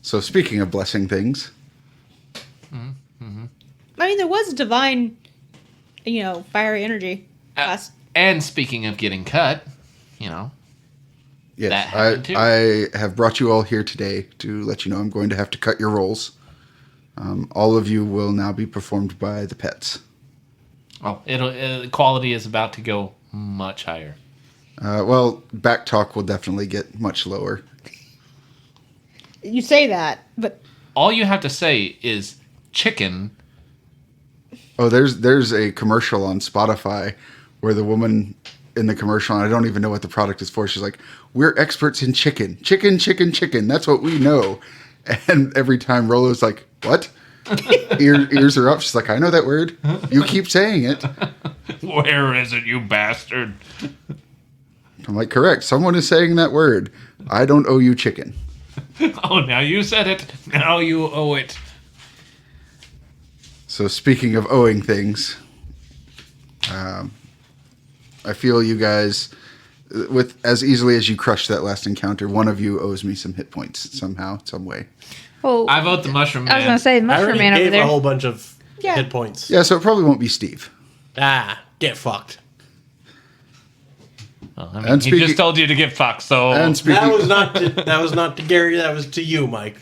So speaking of blessing things. Mm-hmm. I mean, there was divine, fiery energy. And speaking of getting cut, Yes, that happened too. I have brought you all here today to let you know I'm going to have to cut your rolls. All of you will now be performed by the pets. Oh, quality is about to go much higher. Well, back talk will definitely get much lower. You say that, but all you have to say is chicken. Oh, there's a commercial on Spotify where the woman in the commercial, and I don't even know what the product is for, she's like, "We're experts in chicken. Chicken, chicken, chicken. That's what we know." And every time Rolo's like, "What?" Ears are up. She's like, "I know that word. You keep saying it." Where is it, you bastard? I'm like, "Correct. Someone is saying that word. I don't owe you chicken." Oh, now you said it. Now you owe it. So speaking of owing things, I feel you guys, with as easily as you crushed that last encounter, one of you owes me some hit points somehow, some way. Well, I vote the Mushroom Man. I was going to say, Mushroom Man over gave there. a whole bunch of hit points. Yeah, so it probably won't be Steve. Get fucked. Well, I mean, he just told you to get fucked, so... And That was not to Gary, that was to you, Mike.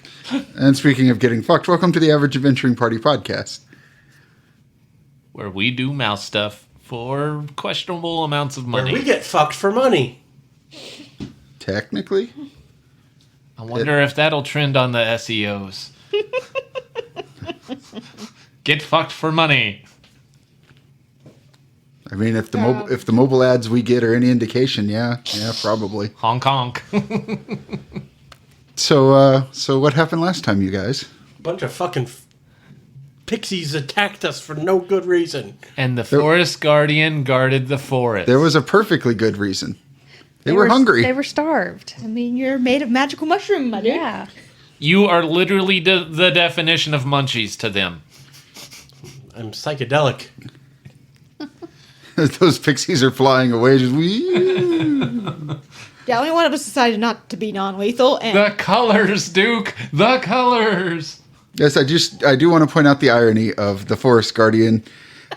And speaking of getting fucked, welcome to the Average Adventuring Party podcast. Where we do mouse stuff for questionable amounts of money. Where we get fucked for money. Technically. I wonder if that'll trend on the SEOs. Get fucked for money. I mean, if the mobile ads we get are any indication, yeah, probably. Hong Kong. So what happened last time, you guys? A bunch of fucking pixies attacked us for no good reason. And the forest guardian guarded the forest. There was a perfectly good reason. They were hungry. They were starved. I mean, you're made of magical mushroom, my dude. Yeah. You are literally the definition of munchies to them. I'm psychedelic. Those pixies are flying away. Just Yeah, only one of us decided not to be non-lethal. And The colors, Duke. The colors. Yes, I do want to point out the irony of the forest guardian,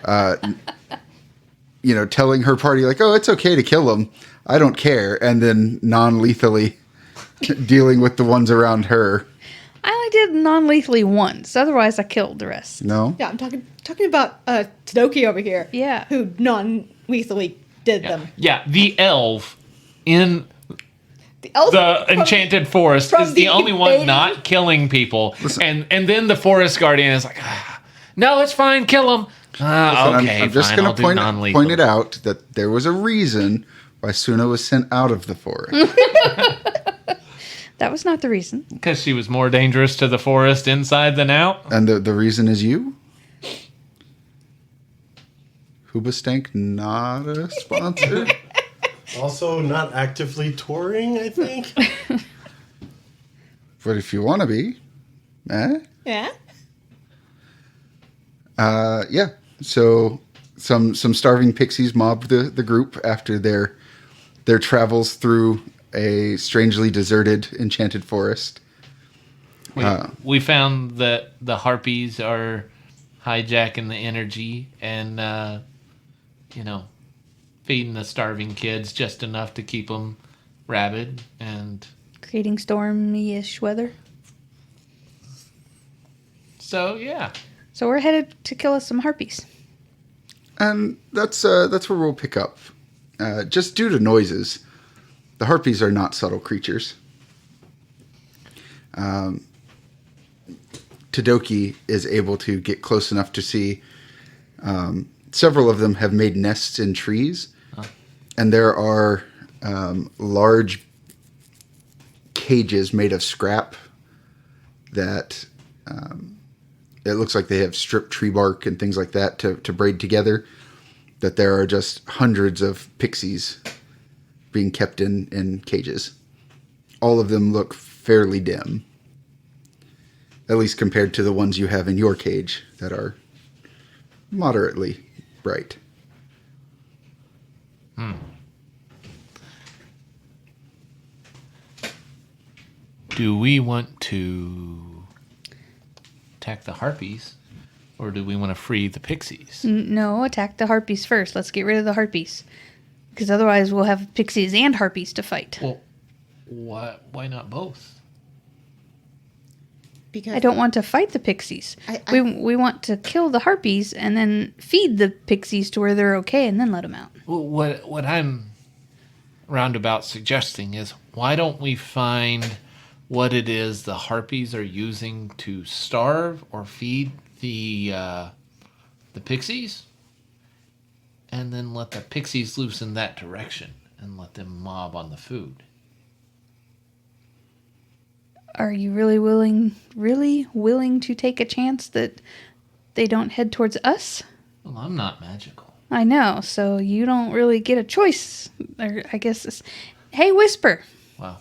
telling her party like, "Oh, it's okay to kill them. I don't care," and then non-lethally dealing with the ones around her. I only did non-lethally once. Otherwise, I killed the rest. No. yeah, I'm talking about Todoki over here. Yeah. Who non-lethally did them. Yeah, the elf in The elf the from- enchanted forest from is the only one invading- not killing people. And then the forest guardian is like, no, it's fine, kill him. Listen, Okay, I'm just fine, going to non-lethal. point it out that there was a reason why Suna was sent out of the forest. That was not the reason. Because she was more dangerous to the forest inside than out. And the reason is you? Hoobastank, not a sponsor. Also not actively touring, I think. But if you want to be, Yeah. yeah. So some starving pixies mobbed the group after their travels through a strangely deserted enchanted forest. We found that the Harpies are hijacking the energy and, feeding the starving kids just enough to keep them rabid and... Creating stormy-ish weather. So, yeah. So we're headed to kill us some harpies. And that's where we'll pick up. Just due to noises, the harpies are not subtle creatures. Todoki is able to get close enough to see several of them have made nests in trees. And there are large cages made of scrap that it looks like they have stripped tree bark and things like that to braid together. That there are just hundreds of pixies being kept in cages. All of them look fairly dim. At least compared to the ones you have in your cage that are moderately bright. Do we want to attack the Harpies, or do we want to free the Pixies? No, attack the Harpies first. Let's get rid of the Harpies. Because otherwise we'll have Pixies and Harpies to fight. Well, why not both? Because I don't want to fight the Pixies. We want to kill the Harpies and then feed the Pixies to where they're okay and then let them out. Well, what I'm roundabout suggesting is, why don't we find what it is the Harpies are using to starve or feed the Pixies, and then let the Pixies loose in that direction and let them mob on the food. Are you really willing to take a chance that they don't head towards us? Well, I'm not magical. I know, so you don't really get a choice. Or I guess it's, hey, Whisper. Wow,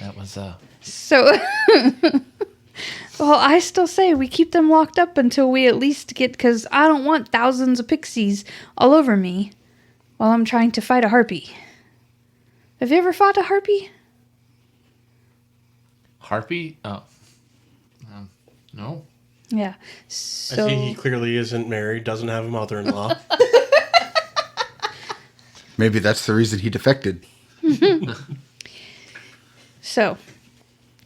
that was So, well, I still say we keep them locked up until we at least get, because I don't want thousands of Pixies all over me while I'm trying to fight a Harpy. Have you ever fought a Harpy? Harpy. Oh, no. Yeah. I So see he clearly isn't married, doesn't have a mother-in-law. Maybe that's the reason he defected. So,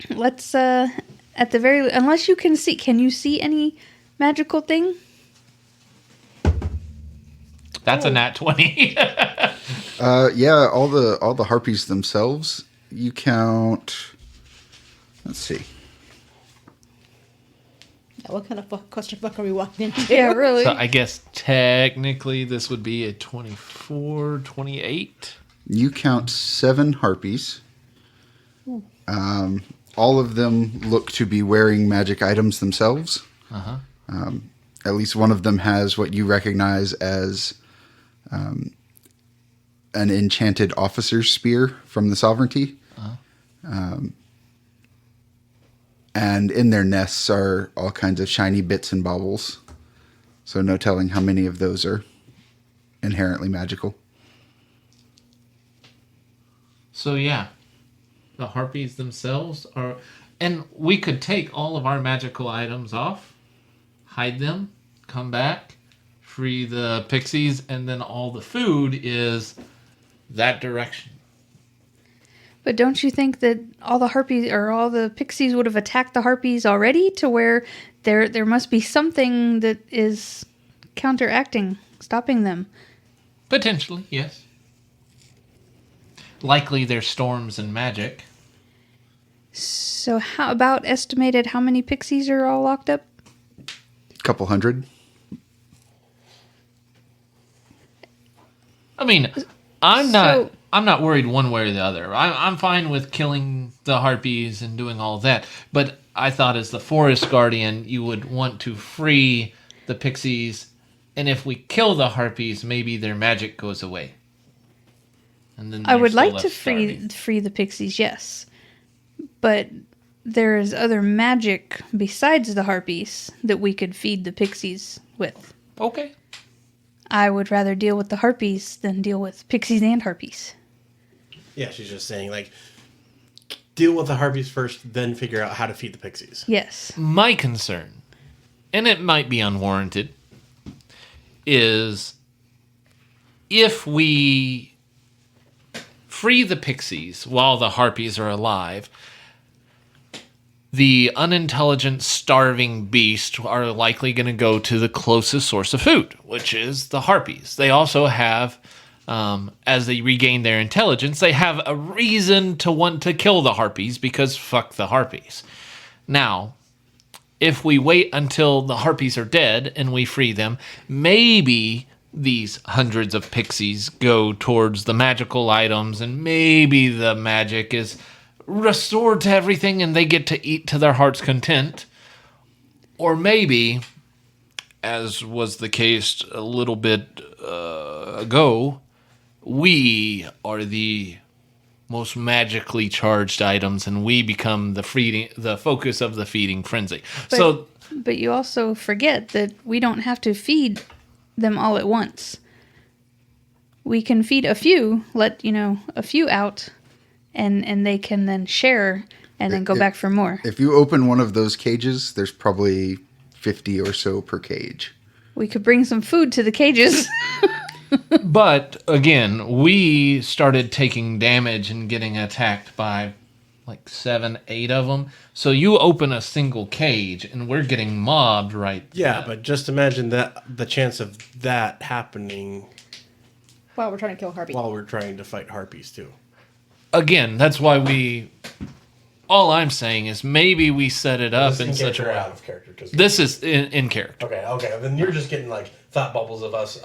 let's, at the very, unless you can you see any magical thing? That's a nat 20. Yeah, all the Harpies themselves, you count. Let's see. what kind of clusterfuck are we walking into? Yeah, really. So I guess technically this would be a 24, 28. You count 7 Harpies. All of them look to be wearing magic items themselves. At least one of them has what you recognize as an enchanted officer's spear from the Sovereignty. And in their nests are all kinds of shiny bits and baubles. So no telling how many of those are inherently magical. So yeah, the Harpies themselves are... And we could take all of our magical items off, hide them, come back, free the Pixies, and then all the food is that direction. But don't you think that all the Harpies or all the Pixies would have attacked the Harpies already, to where there must be something that is counteracting, stopping them? Potentially, yes. Likely there's storms and magic. So how about estimated how many Pixies are all locked up? Couple hundred. I mean, I'm not worried one way or the other. I'm fine with killing the Harpies and doing all that. But I thought as the Forest Guardian, you would want to free the Pixies. And if we kill the Harpies, maybe their magic goes away. And then I would they're still like to left starving. free the Pixies, yes. But there is other magic besides the Harpies that we could feed the Pixies with. Okay. I would rather deal with the Harpies than deal with Pixies and Harpies. Yeah, she's just saying, like, deal with the Harpies first, then figure out how to feed the Pixies. Yes. My concern, and it might be unwarranted, is if we free the Pixies while the Harpies are alive, the unintelligent, starving beasts are likely going to go to the closest source of food, which is the Harpies. They also have, as they regain their intelligence, they have a reason to want to kill the Harpies, because fuck the Harpies. Now, if we wait until the Harpies are dead and we free them, maybe these hundreds of Pixies go towards the magical items, and maybe the magic is restored to everything and they get to eat to their heart's content. Or maybe, as was the case a little bit ago, we are the most magically charged items and we become the focus of the feeding frenzy. But you also forget that we don't have to feed them all at once. We can feed a few, let a few out, and they can then share and then go back for more. If you open one of those cages, there's probably 50 or so per cage. We could bring some food to the cages. But again, we started taking damage and getting attacked by like 7, 8 of them. So you open a single cage and we're getting mobbed right Yeah, but just imagine that the chance of that happening While we're trying to kill Harpy. while we're trying to fight harpies too. Again, that's why all I'm saying is maybe we set it up in such a way. out of character because This is in character. okay. Then you're just getting like thought bubbles of us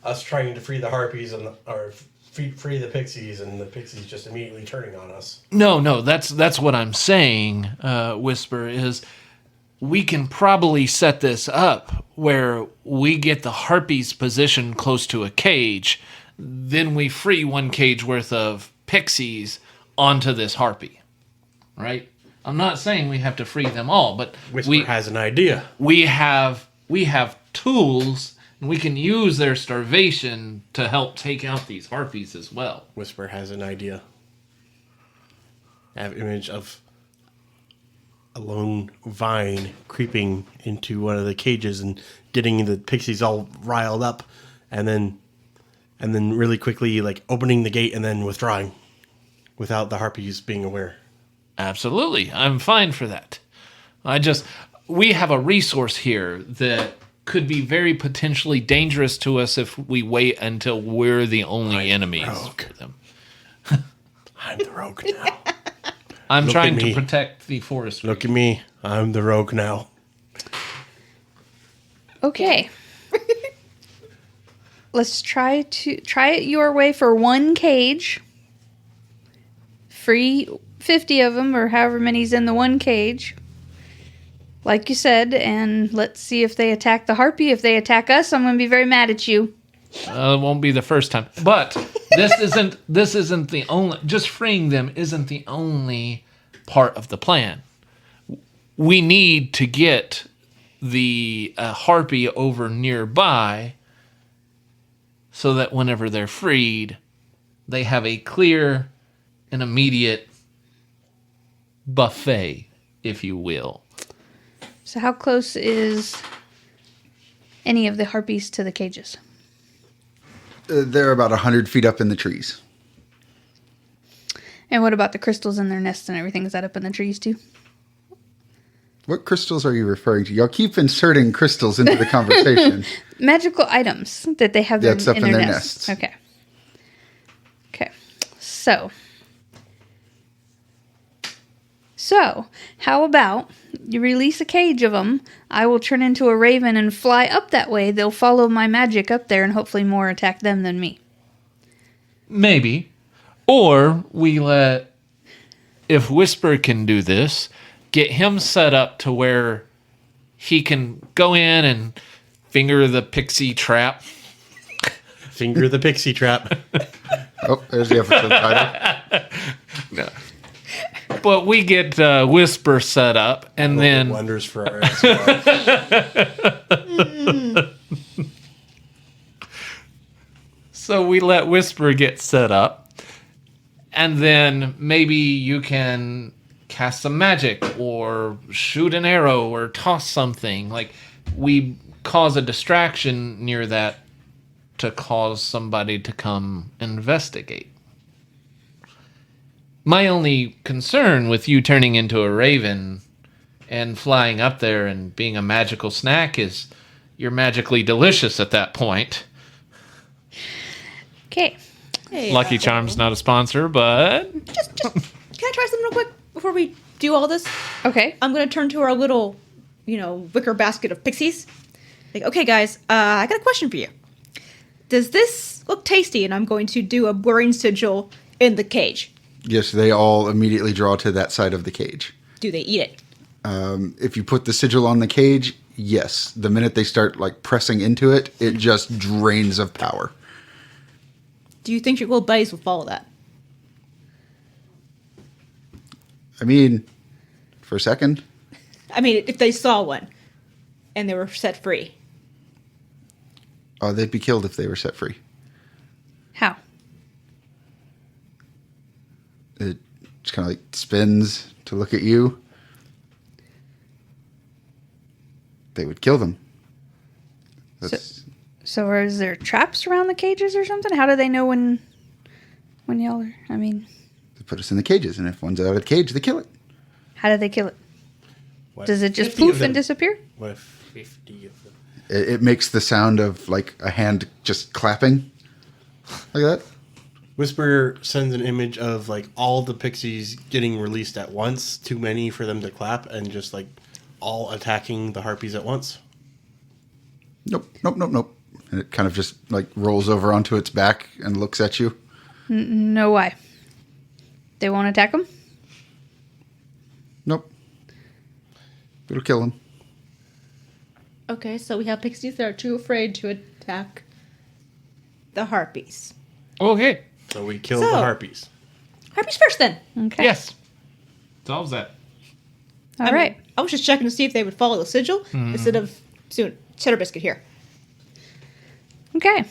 us trying to free the harpies or free the pixies, and the pixies just immediately turning on us. No, that's what I'm saying, Whisper, is we can probably set this up where we get the harpies positioned close to a cage, then we free one cage worth of pixies onto this harpy, right? I'm not saying we have to free them all, but Whisper has an idea. we have tools, and we can use their starvation to help take out these harpies as well. Whisper has an idea. I have an image of a lone vine creeping into one of the cages and getting the pixies all riled up, and then really quickly like opening the gate and then withdrawing without the harpies being aware. Absolutely. I'm fine for that. We have a resource here that could be very potentially dangerous to us if we wait until we're the only enemies for them. I'm the rogue now. I'm Look trying at to me. protect the forest. Look at me. I'm the rogue now. Okay. Let's try it your way for one cage. Free 50 of them, or however many's in the one cage. Like you said, and let's see if they attack the harpy. If they attack us, I'm going to be very mad at you. It won't be the first time. But this isn't the only, just freeing them isn't the only part of the plan. We need to get the harpy over nearby so that whenever they're freed, they have a clear and immediate buffet, if you will. So how close is any of the harpies to the cages? They're about 100 feet up in the trees. And what about the crystals in their nests and everything? Is that up in the trees too? What crystals are you referring to? Y'all keep inserting crystals into the conversation. Magical items that they have That's up in in their their nests. nests. Okay. So, how about you release a cage of them? I will turn into a raven and fly up that way. They'll follow my magic up there, and hopefully more attack them than me. Maybe. Or we if Whisper can do this, get him set up to where he can go in and finger the pixie trap. Finger the pixie trap. Oh, there's the episode title. But we get Whisper set up, and then Wonders for our SR. so we let Whisper get set up, and then maybe you can cast some magic or shoot an arrow or toss something. Like, we cause a distraction near that to cause somebody to come investigate. My only concern with you turning into a raven and flying up there and being a magical snack is you're magically delicious at that point. Okay. Hey, Lucky Charms not a sponsor, but Just, can I try something real quick before we do all this? Okay. I'm gonna turn to our little, wicker basket of pixies. Like, okay, guys, I got a question for you. Does this look tasty? And I'm going to do a blurring sigil in the cage. Yes, they all immediately draw to that side of the cage. Do they eat it? If you put the sigil on the cage, yes. The minute they start pressing into it, it just drains of power. Do you think your little buddies will follow that? I mean, for a second, I mean, if they saw one and they were set free. they'd be killed if they were set free. How? just kind of like spins to look at you, they would kill them. That's, So is there traps around the cages or something? How do they know when y'all are? I mean, they put us in the cages, and if one's out of the cage, they kill it. how do they kill it? What, Does it just 50 of poof and them? disappear? What if 50 of them? It makes the sound of like a hand just clapping, like that. Whisper sends an image of like all the pixies getting released at once, too many for them to clap, and just like all attacking the harpies at once. Nope, nope, nope, nope. And it kind of just like rolls over onto its back and looks at you. No, why? They won't attack them? Nope. It'll kill them. Okay, so we have pixies that are too afraid to attack the harpies. Okay. So we kill So- the harpies. Harpies first, then. Okay. Yes. Solves that. All right. I was just checking to see if they would follow the sigil instead of cheddar biscuit here. Okay.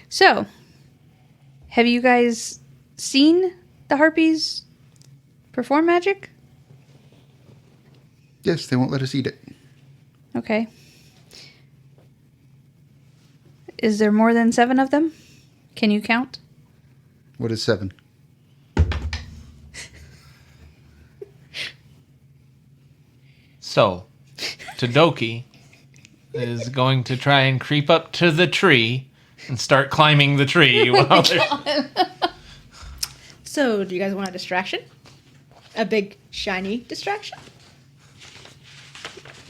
So, have you guys seen the harpies perform magic? Yes, they won't let us eat it. Okay. Is there more than 7 of them? Can you count? What is 7? So, Todoki is going to try and creep up to the tree and start climbing the tree while they're... So, do you guys want a distraction? A big, shiny distraction?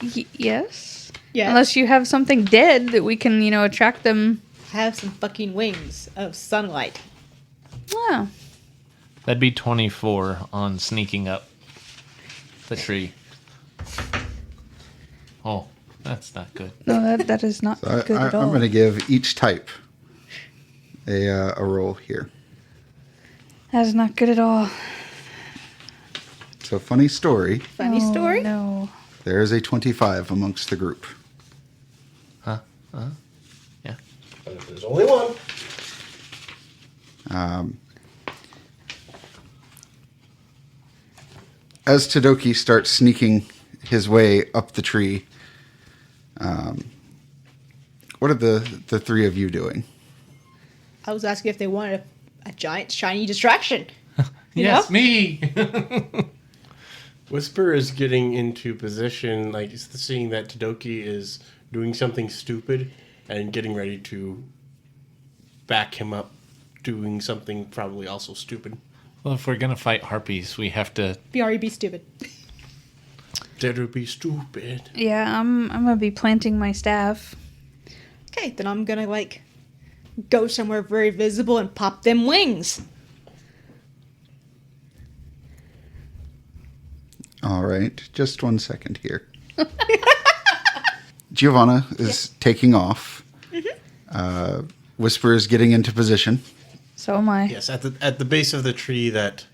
Yes. Yeah. Unless you have something dead that we can, attract them. Have some fucking wings of sunlight. Oh. That'd be 24 on sneaking up the tree. Oh, that's not good. No, that is not So good at all. I'm going to give each type a roll here. That is not good at all. So, funny story. Funny Oh, story? No. There is a 25 amongst the group. Huh? Yeah. But if there's only one. As Todoki starts sneaking his way up the tree, what are the 3 of you doing? I was asking if they wanted a giant, shiny distraction. You Yes, know? me! Whisper is getting into position, like seeing that Todoki is doing something stupid and getting ready to back him up doing something probably also stupid. Well, if we're going to fight harpies, we have to... B-R-E-B stupid. That'll be stupid. Yeah, I'm gonna be planting my staff. Okay, then I'm gonna, go somewhere very visible and pop them wings. All right, just 1 second here. Giovanna is taking off. Whisper is getting into position. So am I. Yes, at the base of the tree that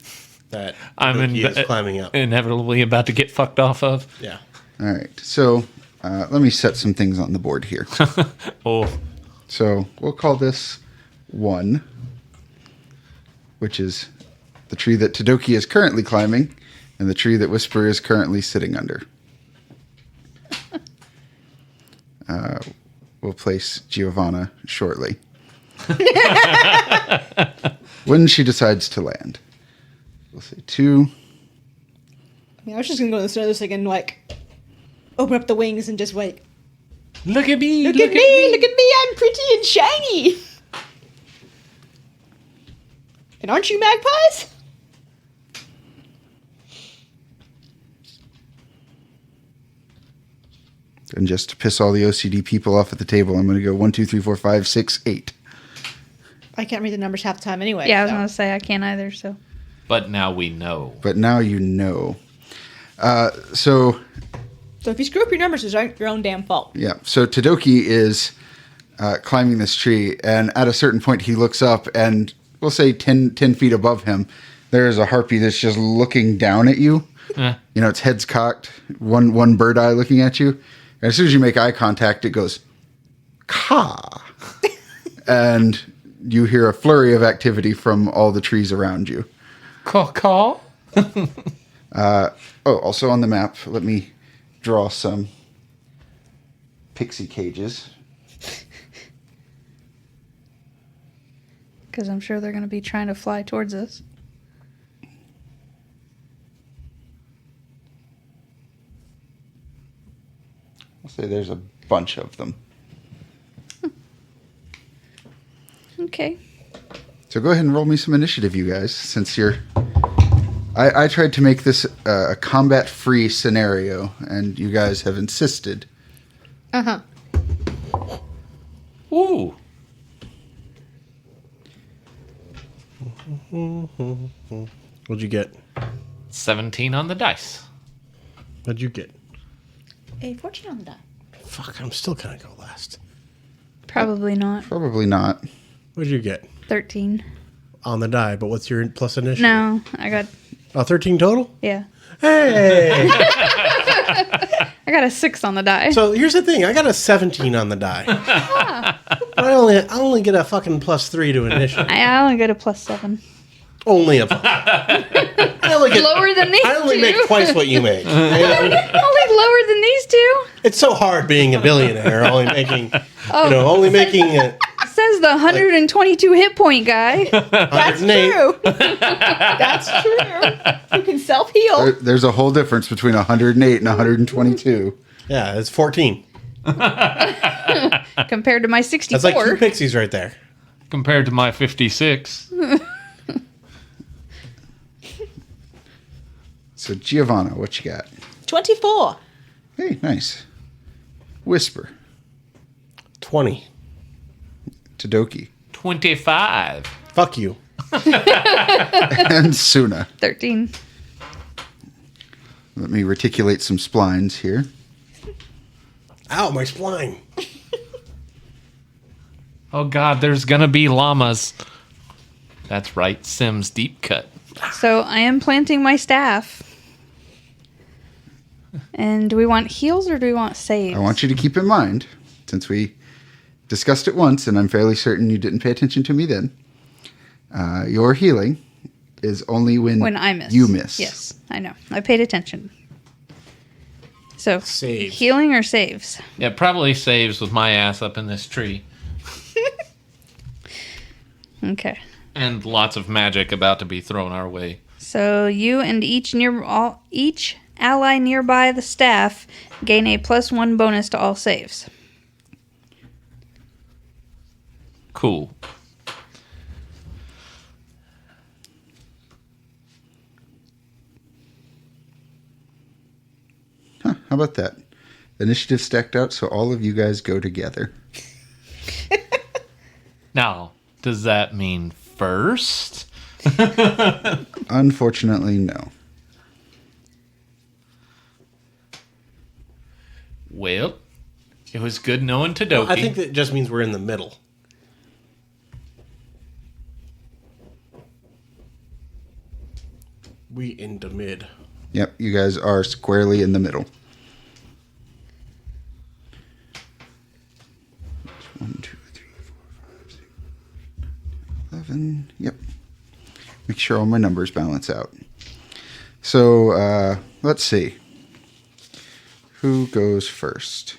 I'm Todoki is climbing up. inevitably about to get fucked off of. Yeah. All right, so let me set some things on the board here. Oh, So we'll call this 1, which is the tree that Todoki is currently climbing, and the tree that Whisper is currently sitting under. We'll place Giovanna shortly. When she decides to land. We'll say 2. I mean, I was just gonna go to this other thing and, open up the wings and just, look at me! look at me, look at me, I'm pretty and shiny. And aren't you magpies? And just to piss all the OCD people off at the table, I'm going to go 1, 2, 3, 4, 5, 6, 8. I can't read the numbers half the time anyway. Yeah, I was so. gonna say I can't either. So But now we know. But now you know. So if you screw up your numbers, it's your own damn fault. Yeah. So Todoki is climbing this tree, and at a certain point, he looks up, and we'll say 10 feet above him, there is a harpy that's just looking down at you. Its head's cocked, one bird eye looking at you. And as soon as you make eye contact, it goes, "Ka," and you hear a flurry of activity from all the trees around you. Caw. Also on the map, let me draw some pixie cages. Because I'm sure they're going to be trying to fly towards us. I'll say there's a bunch of them. Okay. So go ahead and roll me some initiative, you guys, since you're... I tried to make this a combat-free scenario, and you guys have insisted. Uh-huh. Ooh. What'd you get? 17 on the dice. What'd you get? A 14 on the die. Fuck, I'm still gonna go last. Probably not. Probably not. What'd you get? 13. On the die, but what's your plus initiative? No, I got, 13 total? yeah. Hey! I got a 6 on the die. So here's the thing, I got a 17 on the die. But I only get a fucking plus 3 to initiative. I only got a plus 7. Only a I only get, Lower than these I only two. make twice what you make. Only lower than these two? It's so hard being a billionaire, only making It says the 122 hit point guy. That's 108. true. That's true. You can self-heal. There's a whole difference between 108 and 122. Yeah, it's 14. Compared to my 64. That's like 2 pixies right there. Compared to my 56. So Giovanna, what you got? 24. Hey, nice. Whisper. 20. Todoki. 25. Fuck you. And Suna. 13. Let me reticulate some splines here. Ow, my spline. Oh god, there's gonna be llamas. That's right, Sims deep cut. So I am planting my staff. And do we want heals or do we want saves? I want you to keep in mind, since we discussed it once, and I'm fairly certain you didn't pay attention to me then, your healing is only when I miss. you miss. Yes, I know. I paid attention. So, Saves. healing or saves? Yeah, probably saves with my ass up in this tree. Okay. And lots of magic about to be thrown our way. So you and each ally nearby the staff gain a +1 bonus to all saves. Cool. Huh, how about that? Initiative stacked out, so all of you guys go together. Now, does that mean first? Unfortunately, no. Well, it was good knowing Todoki. I think that just means we're in the middle. We in the mid. Yep, you guys are squarely in the middle. 1, 2, 3, 4, 5, 6, 11. Yep. Make sure all my numbers balance out. So, let's see. Who goes first?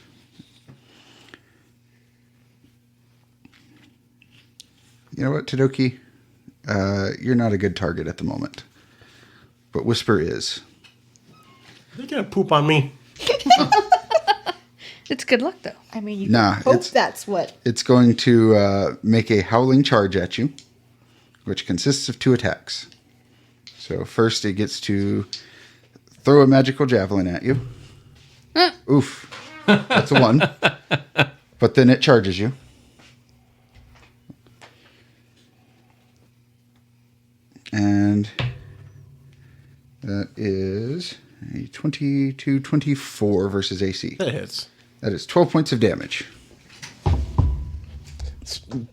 You know what, Todoki? You're not a good target at the moment. But Whisper is. They're gonna poop on me. It's good luck, though. I mean, you Nah, can hope it's- that's what. It's going to make a howling charge at you, which consists of 2 attacks. So first it gets to throw a magical javelin at you. Oof. That's a 1. But then it charges you. And that is a 22-24 versus AC. That hits. That is 12 points of damage.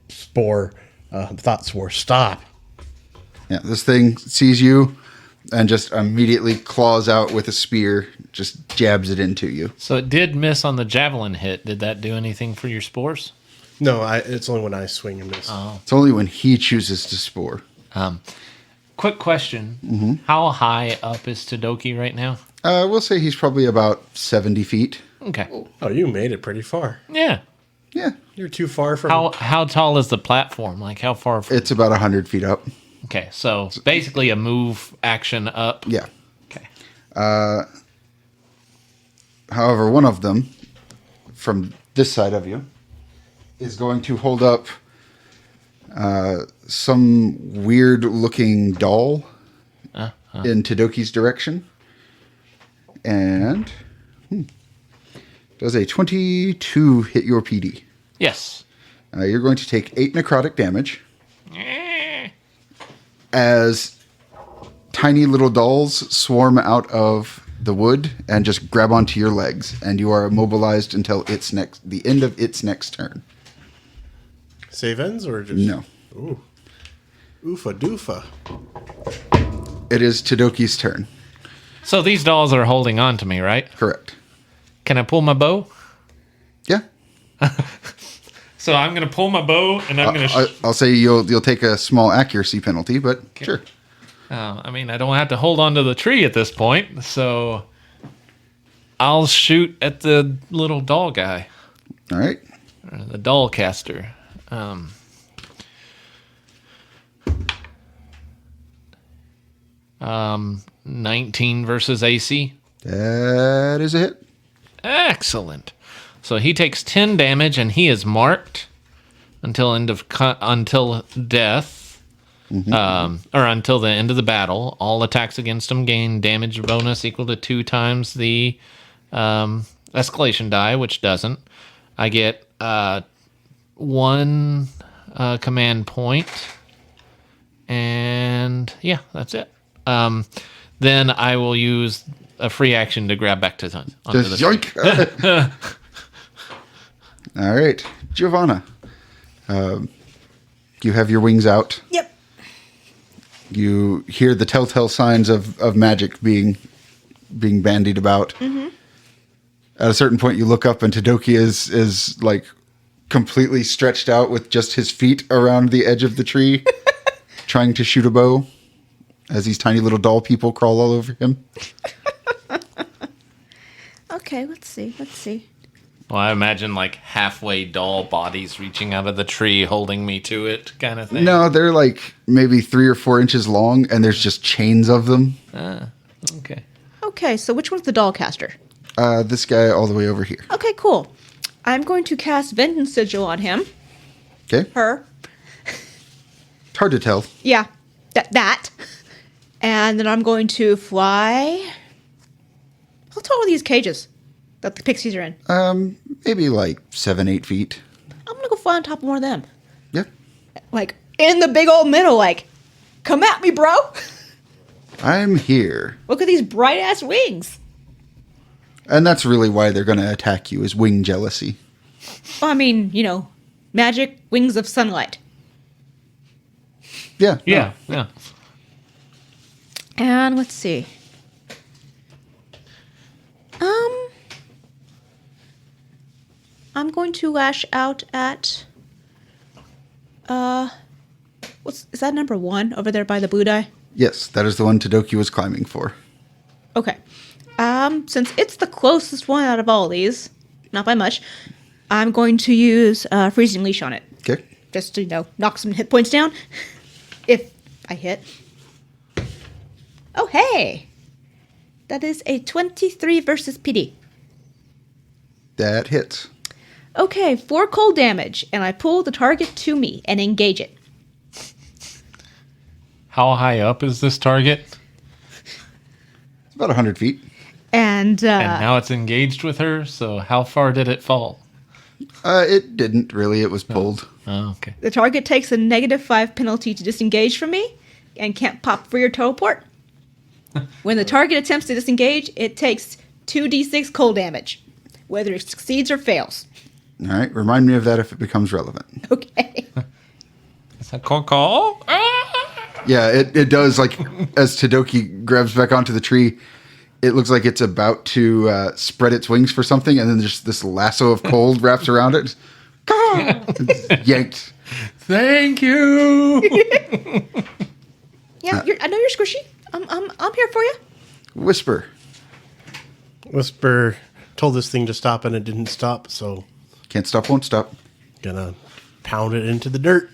Spore. Thought swore. Stop. Yeah, this thing sees you and just immediately claws out with a spear, just jabs it into you. So it did miss on the javelin hit. Did that do anything for your spores? No, it's only when I swing and miss. It's only when he chooses to spore. Quick question. How high up is Todoki right now? We'll say he's probably about 70 feet. Okay. Oh, you made it pretty far. Yeah. Yeah. You're too far from. How tall is the platform? Like how far from... It's about 100 feet up. Okay, so basically a move action up. Yeah. Okay. However, one of them, from this side of you, is going to hold up some weird-looking doll in Todoki's direction. And does a 22 hit your PD? Yes. You're going to take 8 necrotic damage as tiny little dolls swarm out of the wood and just grab onto your legs, and you are immobilized until the end of its next turn. Save ends or just No. Ooh. Oofa doofa. It is Todoki's turn. So these dolls are holding on to me, right? Correct. Can I pull my bow? Yeah. So I'm going to pull my bow, and I'm going to... I'll say you'll take a small accuracy penalty, but sure. I mean, I don't have to hold on to the tree at this point, so I'll shoot at the little doll guy, All right. or the doll caster. 19 versus AC. That is a hit. Excellent. So he takes 10 damage, and he is marked until death, or until the end of the battle. All attacks against him gain damage bonus equal to 2 times the escalation die, which doesn't. I get 1 command point, and yeah, that's it. Then I will use a free action to grab back to onto the tree. Yoink. All right. Giovanna. You have your wings out. Yep. You hear the telltale signs of magic being bandied about. At a certain point, you look up and Todoki is like completely stretched out with just his feet around the edge of the tree, trying to shoot a bow as these tiny little doll people crawl all over him. Okay, let's see. Well, I imagine like halfway doll bodies reaching out of the tree, holding me to it, kind of thing. No, they're like maybe 3 or 4 inches long, and there's just chains of them. Okay. Okay, so which one's the doll caster? This guy all the way over here. Okay, cool. I'm going to cast Vengeance Sigil on him. Okay. Her. It's hard to tell. Yeah, that. And then I'm going to fly. How tall are these cages that the pixies are in? Maybe like 7-8 feet. I'm gonna go fly on top of one of them. Yeah. Like, in the big old middle, like, come at me, bro! I'm here. Look at these bright-ass wings! And that's really why they're going to attack you, is wing jealousy. Well, I mean, magic wings of sunlight. Yeah. Yeah, yeah. And let's see. I'm going to lash out at is that number 1 over there by the Buddha? Yes, that is the one Todoki was climbing for. Okay. Since it's the closest one out of all these, not by much, I'm going to use Freezing Leash on it. Okay. Just to, knock some hit points down. If I hit. Oh, hey! That is a 23 versus PD. That hits. Okay, 4 cold damage, and I pull the target to me and engage it. How high up is this target? It's about 100 feet. And And now it's engaged with her, so how far did it fall? It didn't really. It was pulled. Oh, okay. the target takes a -5 penalty to disengage from me and can't pop free or teleport. When the target attempts to disengage, it takes 2d6 cold damage, whether it succeeds or fails. All right. Remind me of that if it becomes relevant. Okay. Is that call? Yeah, it does. Like, as Todoki grabs back onto the tree, it looks like it's about to spread its wings for something, and then just this lasso of cold wraps around it. It's yanked. Thank you. Yeah, I know you're squishy. I'm here for you. Whisper. Whisper told this thing to stop and it didn't stop, so Can't stop, won't stop. gonna pound it into the dirt.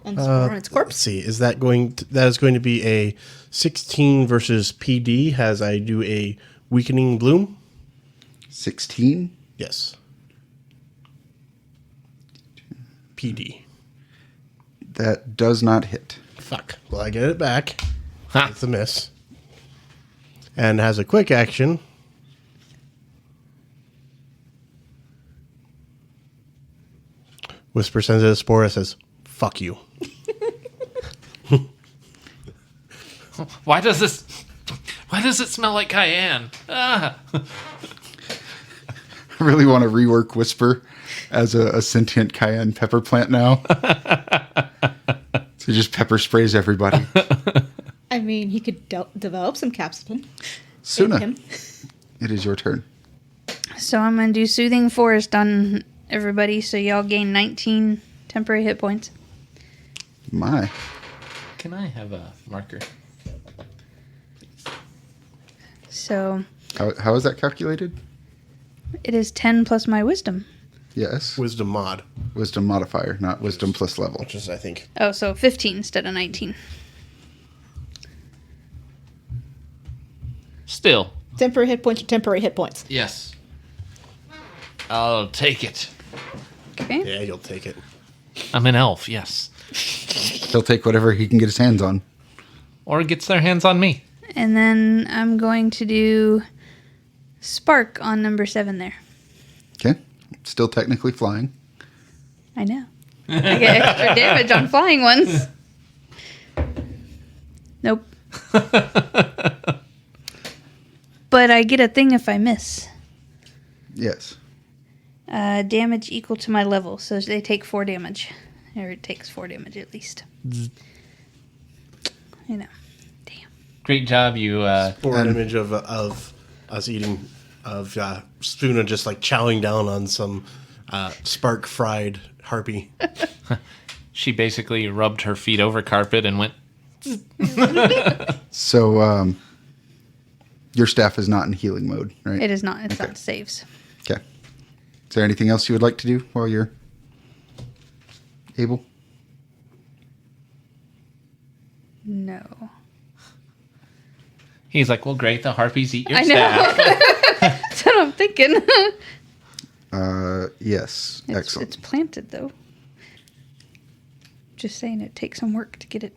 And spore on its Let's corpse. see, that is going to be a 16 versus PD as I do a weakening bloom? 16. Yes. PD. That does not hit. Fuck. Well, I get it back. Ha. It's a miss. And has a quick action. Whisper sends it a spore that says, fuck you. Why does it smell like cayenne? Ah. I really want to rework Whisper as a sentient cayenne pepper plant now. So he just pepper sprays everybody. I mean, he could develop some capsicum. Suna, Him. it is your turn. So I'm going to do Soothing Forest on everybody, so y'all gain 19 temporary hit points. My. Can I have a marker? So How is that calculated? it is 10 plus my wisdom. Yes. Wisdom mod, Wisdom modifier, not wisdom plus level. which is, I think, Oh, so 15 instead of 19. Still, Temporary hit points are temporary hit points. yes. I'll take it. Okay. yeah, you'll take it. I'm an elf, yes. He'll take whatever he can get his hands on. Or gets their hands on me. And then I'm going to do Spark on number 7 there. Okay. Still technically flying. I know. I get extra damage on flying ones. Nope. But I get a thing if I miss. Yes. Damage equal to my level, so they take 4 damage. Or it takes 4 damage at least. I know. Damn. Great job, you. Or an image of us eating, of Suna just like chowing down on some spark fried harpy. She basically rubbed her feet over carpet and went. So, your staff is not in healing mode, right? It is not. It's not saves. Okay. Is there anything else you would like to do while you're able? No. He's like, well, great. The harpies eat your I know. staff. That's what I'm thinking. Yes. Excellent. It's planted, though. Just saying it takes some work to get it.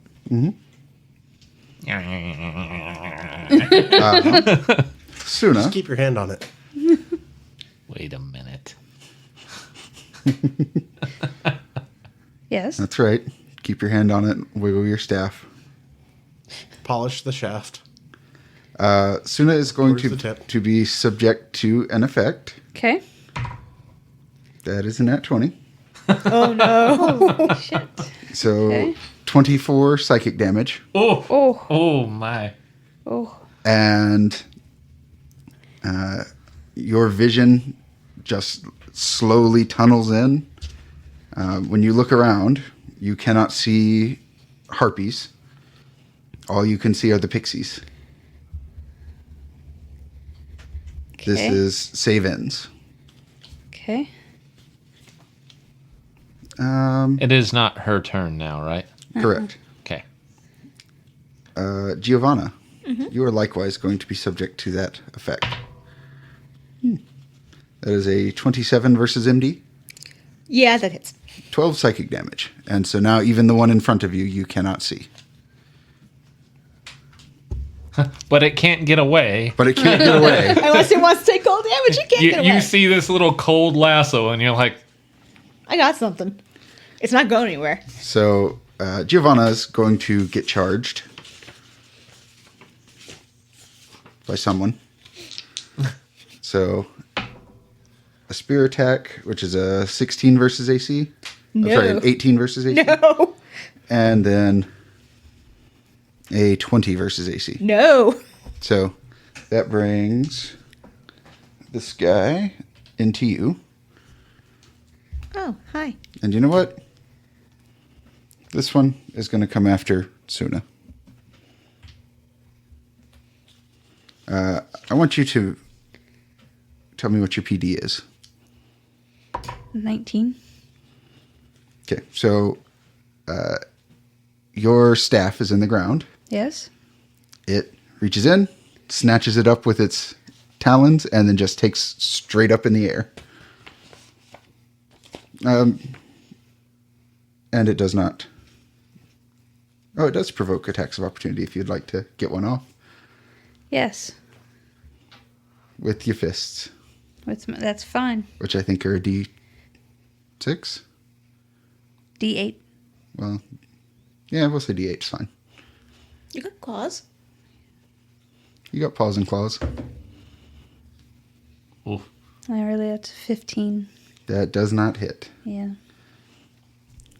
Suna, Just keep your hand on it. Wait a minute. Yes. that's right. Keep your hand on it. Wiggle your staff. Polish the shaft. Suna is going Where's the tip? to be subject to an effect. Okay. That is a nat 20. Oh no. Shit. So Okay. 24 psychic damage. Oh, Oh. oh my. Oh. And your vision just slowly tunnels in. When you look around, you cannot see harpies. All you can see are the pixies. This Okay. is save ends. Okay. It is not her turn now, right? Correct. Okay. Giovanna, you are likewise going to be subject to that effect. That is a 27 versus MD, Yeah, that hits. 12 psychic damage. And so now even the one in front of you, you cannot see. But it can't get away. But it can't get away. Unless it wants to take cold damage, you can't get away. You see this little cold lasso, and you're like, I got something. It's not going anywhere. So Giovanna is going to get charged by someone. So a spear attack, which is a 16 versus AC. No. I'm sorry, an 18 versus AC. No. And then a 20 versus AC. No. So that brings this guy into you. Oh, hi. And you know what? This one is going to come after Suna. I want you to tell me what your PD is. 19. Okay, so your staff is in the ground. Yes. It reaches in, snatches it up with its talons, and then just takes straight up in the air. And it does not. Oh, it does provoke attacks of opportunity if you'd like to get one off Yes. with your fists, That's fine. which I think are a D6. D8. Well, yeah, we'll say D8 is fine. You got claws. You got paws and claws. Oof. I really, that's 15. That does not hit. Yeah.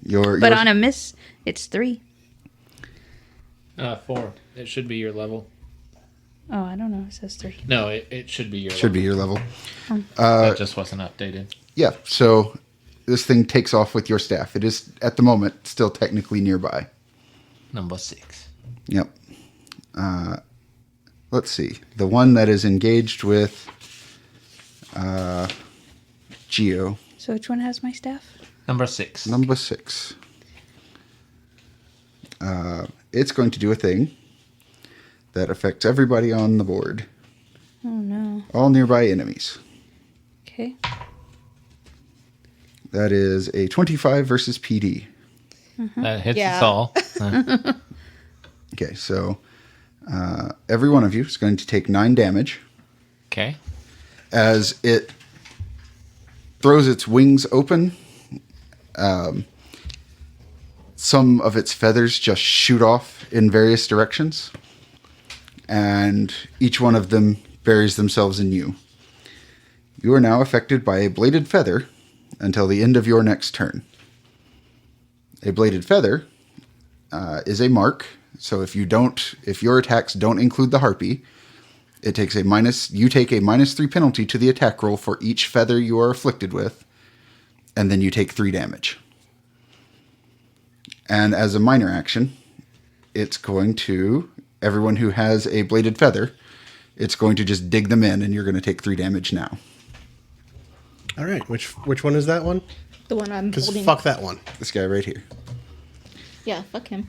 But On a miss, it's 3. 4. It should be your level. Oh, I don't know. It says 3. No, it should be your should be level. your level. That just wasn't updated. Yeah, so this thing takes off with your staff. It is, at the moment, still technically nearby. Number 6. Yep. Let's see. The one that is engaged with Geo, So which one has my staff? Number 6. number 6. It's going to do a thing that affects everybody on the board. Oh, no. All nearby enemies. Okay. That is a 25 versus PD. That hits Yeah. us all. Okay, so every one of you is going to take 9 damage Okay. as it throws its wings open. Some of its feathers just shoot off in various directions, and each one of them buries themselves in you. You are now affected by a bladed feather until the end of your next turn. A bladed feather is a mark, so if your attacks don't include the harpy, you take a -3 penalty to the attack roll for each feather you are afflicted with, and then you take 3 damage. And as a minor action, it's going to, everyone who has a bladed feather, it's going to just dig them in, and you're going to take 3 damage now. All right. Which one is that one? The one I'm Because holding. fuck that one. This guy right here. Yeah, fuck him.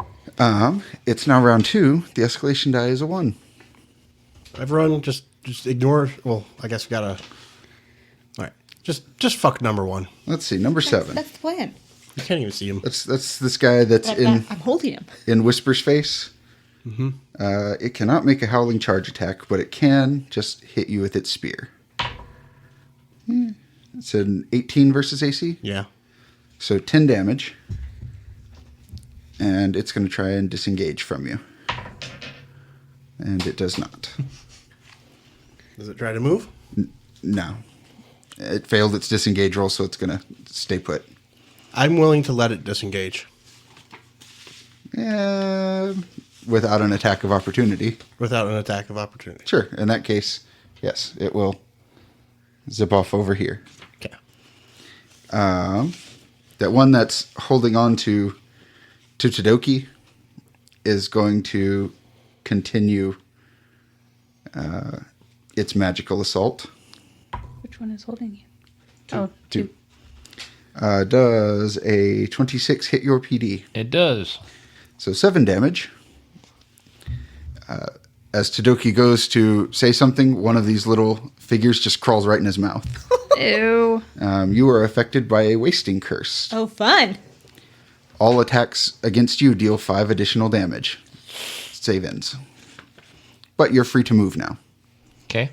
It's now round 2. The escalation die is a 1. Everyone just ignore. Well, I guess we gotta. All right. Just fuck number 1. Let's see, number 7. That's the plan. You can't even see him. That's this guy that's I'm holding him. in Whisper's face. Mm-hmm. It cannot make a howling charge attack, but it can just hit you with its spear. It's an 18 versus AC, Yeah. so 10 damage. And it's going to try and disengage from you. And it does not. Does it try to move? No. It failed its disengage roll, so it's going to stay put. I'm willing to let it disengage Without an attack of opportunity. without an attack of opportunity. Sure. In that case, yes, it will zip off over here. Okay. That one that's holding on to Todoki is going to continue its magical assault. Which one is holding you? Oh, 2. Does a 26 hit your PD? It does. So 7 damage. As Todoki goes to say something, one of these little figures just crawls right in his mouth. Ew. You are affected by a wasting curse. Oh, fun. All attacks against you deal 5 additional damage. Save ends. But you're free to move now. Okay.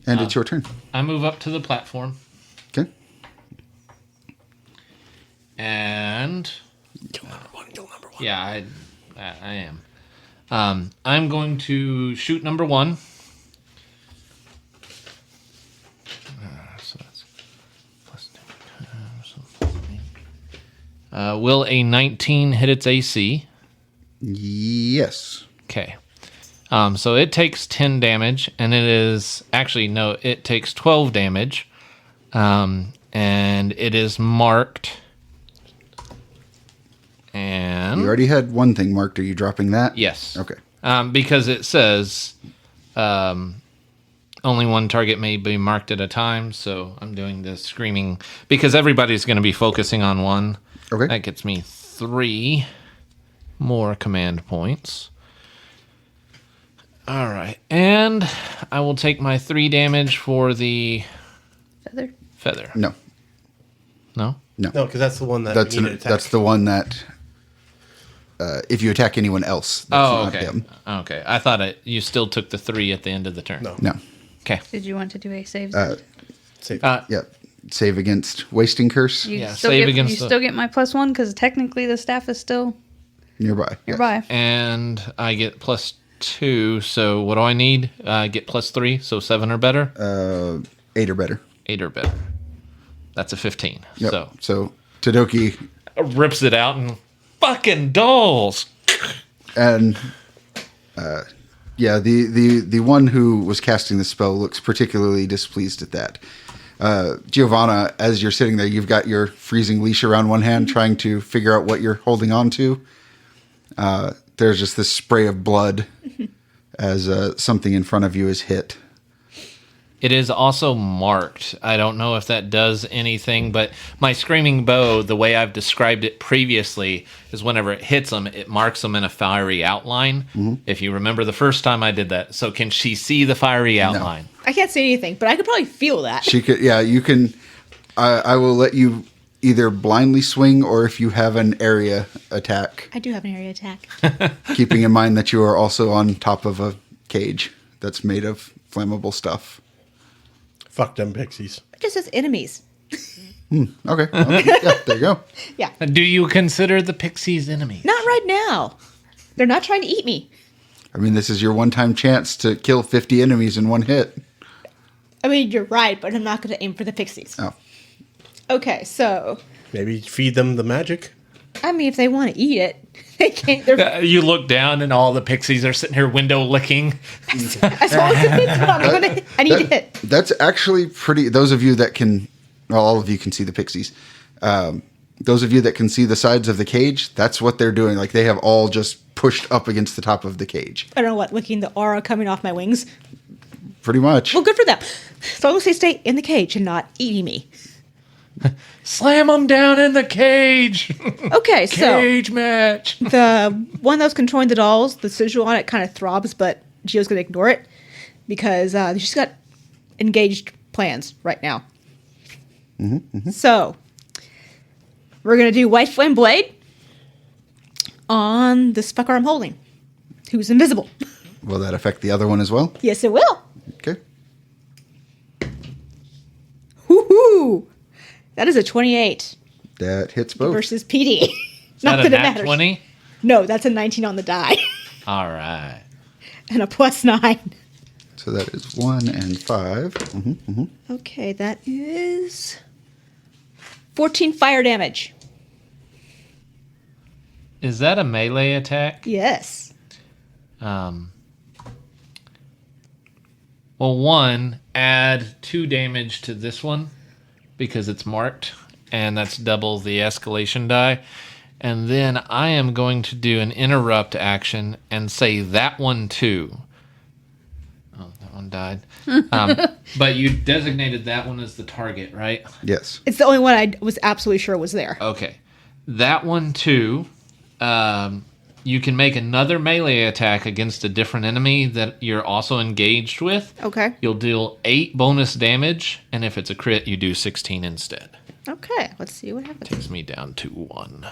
And it's your turn. I move up to the platform Okay. and Kill number 1. Kill number 1. yeah, I am. I'm going to shoot number 1. So that's plus 2 times. Will a 19 hit its AC? Yes. Okay. So it takes 10 damage, and it takes 12 damage. And it is marked And You already had one thing marked. Are you dropping that? yes. Okay. Because it says only one target may be marked at a time, so I'm doing the screaming because everybody's going to be focusing on one. Okay. That gets me 3 more command points. All right, and I will take my 3 damage for the feather. No. No? No, because that's the one that That's we need to attack. that's the one that if you attack anyone else, that's Oh, not okay. him. Okay, I thought you still took the 3 at the end of the turn. No. No. Okay. Did you want to do a save? Save. Yep. Save against wasting curse You Yeah, still save get, against you the- still get my +1 because technically the staff is still nearby. Yes. nearby. And I get +2, so what do I need? I get +3, so 7 or better? 8 or better. 8 or better. That's a 15. Yep. So Todoki rips it out and fucking dolls. and yeah, the one who was casting the spell looks particularly displeased at that. Giovanna, as you're sitting there, you've got your freezing leash around one hand, trying to figure out what you're holding on to. There's just this spray of blood as something in front of you is hit. It is also marked. I don't know if that does anything, but my screaming bow, the way I've described it previously, is whenever it hits them, it marks them in a fiery outline. If you remember the first time I did that. So can she see the fiery outline? I can't see anything, but I could probably feel that. She could, yeah, you can. I will let you either blindly swing or if you have an area attack, I do have an area attack. keeping in mind that you are also on top of a cage that's made of flammable stuff. Fuck them pixies. It just says enemies. Okay, well, yeah, there you go. Yeah. Do you consider the pixies enemies? Not right now. They're not trying to eat me. I mean, this is your one-time chance to kill 50 enemies in one hit. I mean, you're right, but I'm not going to aim for the pixies. Oh, Okay, so, Maybe feed them the magic. I mean, if they want to eat it, they can't. They're, You look down and all the pixies are sitting here window licking. as long as it fits on, I need to hit. that's actually pretty. Those of you that can, well, all of you can see the pixies. Those of you that can see the sides of the cage, that's what they're doing. Like they have all just pushed up against the top of the cage. I don't know what, licking the aura coming off my wings. Pretty much. Well, good for them. As long as they stay in the cage and not eating me. Slam them down in the cage. Okay, so Cage match. the one that was controlling the dolls, the sigil on it kind of throbs, but Gio's going to ignore it because she's got engaged plans right now. So we're going to do White Flame Blade on this fucker I'm holding, who's invisible. Will that affect the other one as well? Yes, it will. Okay. Woohoo! That is a 28 That hits both. versus PD. Is that a it nat matters. 20? No, that's a 19 on the die All right. and a +9. So that is 1 and 5. Okay, that is 14 fire damage. Is that a melee attack? Yes. Well, 1, add 2 damage to this one because it's marked, and that's double the escalation die. And then I am going to do an interrupt action and say that one too. Oh, that one died. But you designated that one as the target, right? Yes. It's the only one I was absolutely sure was there. Okay. That one too. You can make another melee attack against a different enemy that you're also engaged with. Okay. You'll deal 8 bonus damage, and if it's a crit, you do 16 instead. Okay, let's see what happens. Takes me down to 1.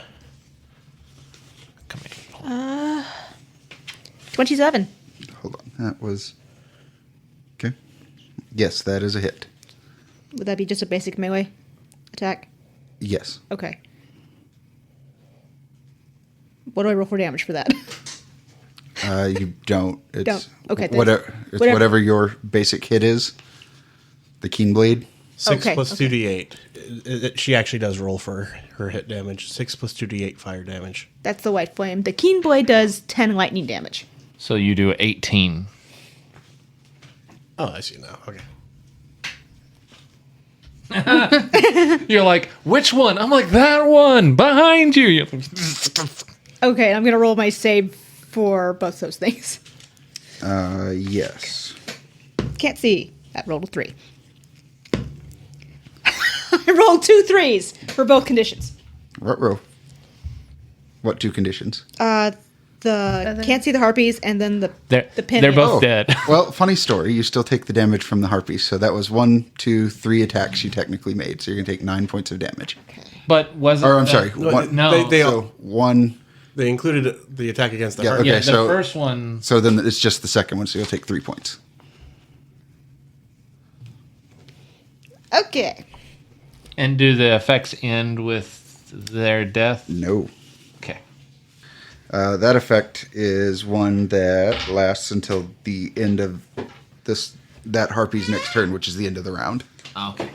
Command point. 27. Hold on. That was. Okay. Yes, that is a hit. Would that be just a basic melee attack? Yes. Okay. What do I roll for damage for that? You don't. It's Don't. Okay, then whatever, whatever your basic hit is. The keen blade. 6 Okay, plus okay. 2d8. She actually does roll for her hit damage. 6 plus 2d8 fire damage. That's the white flame. The keen blade does 10 lightning damage. So you do 18. Oh, I see now. Okay. You're like, which one? I'm like, that one behind you. Okay, I'm gonna roll my save for both those things. Yes. Can't see. That rolled a 3. I rolled 2 3s for both conditions. Ruh-roh. What 2 conditions? The can't see the harpies, and then the pin. They're both dead. Well, funny story. You still take the damage from the harpies. So that was 1, 2, 3 attacks you technically made. So you're going to take 9 points of damage. But wasn't Or I'm that- sorry. One, No. so 1. They included the attack against the Yeah, heart. okay. Yeah, the so- first one. So then it's just the second one. So you'll take 3 points. Okay. And do the effects end with their death? No. Okay. That effect is one that lasts until the end of that harpy's next turn, which is the end of the round. Okay.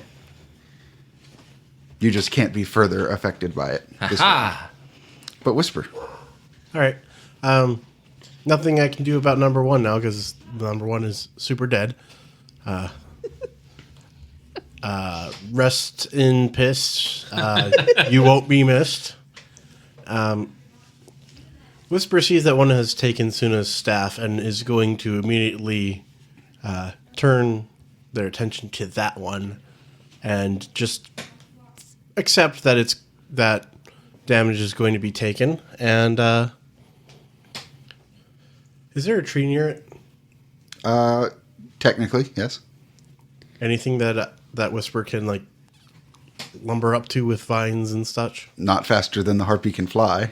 You just can't be further affected by it. this round. Ah. But whisper. All right. Nothing I can do about number 1 now because number 1 is super dead. Rest in piss. You won't be missed. Whisper sees that one has taken Suna's staff and is going to immediately turn their attention to that one and just accept that that damage is going to be taken. And is there a tree near it? Technically, yes. Anything that Whisper can like lumber up to with vines and such? Not faster than the harpy can fly.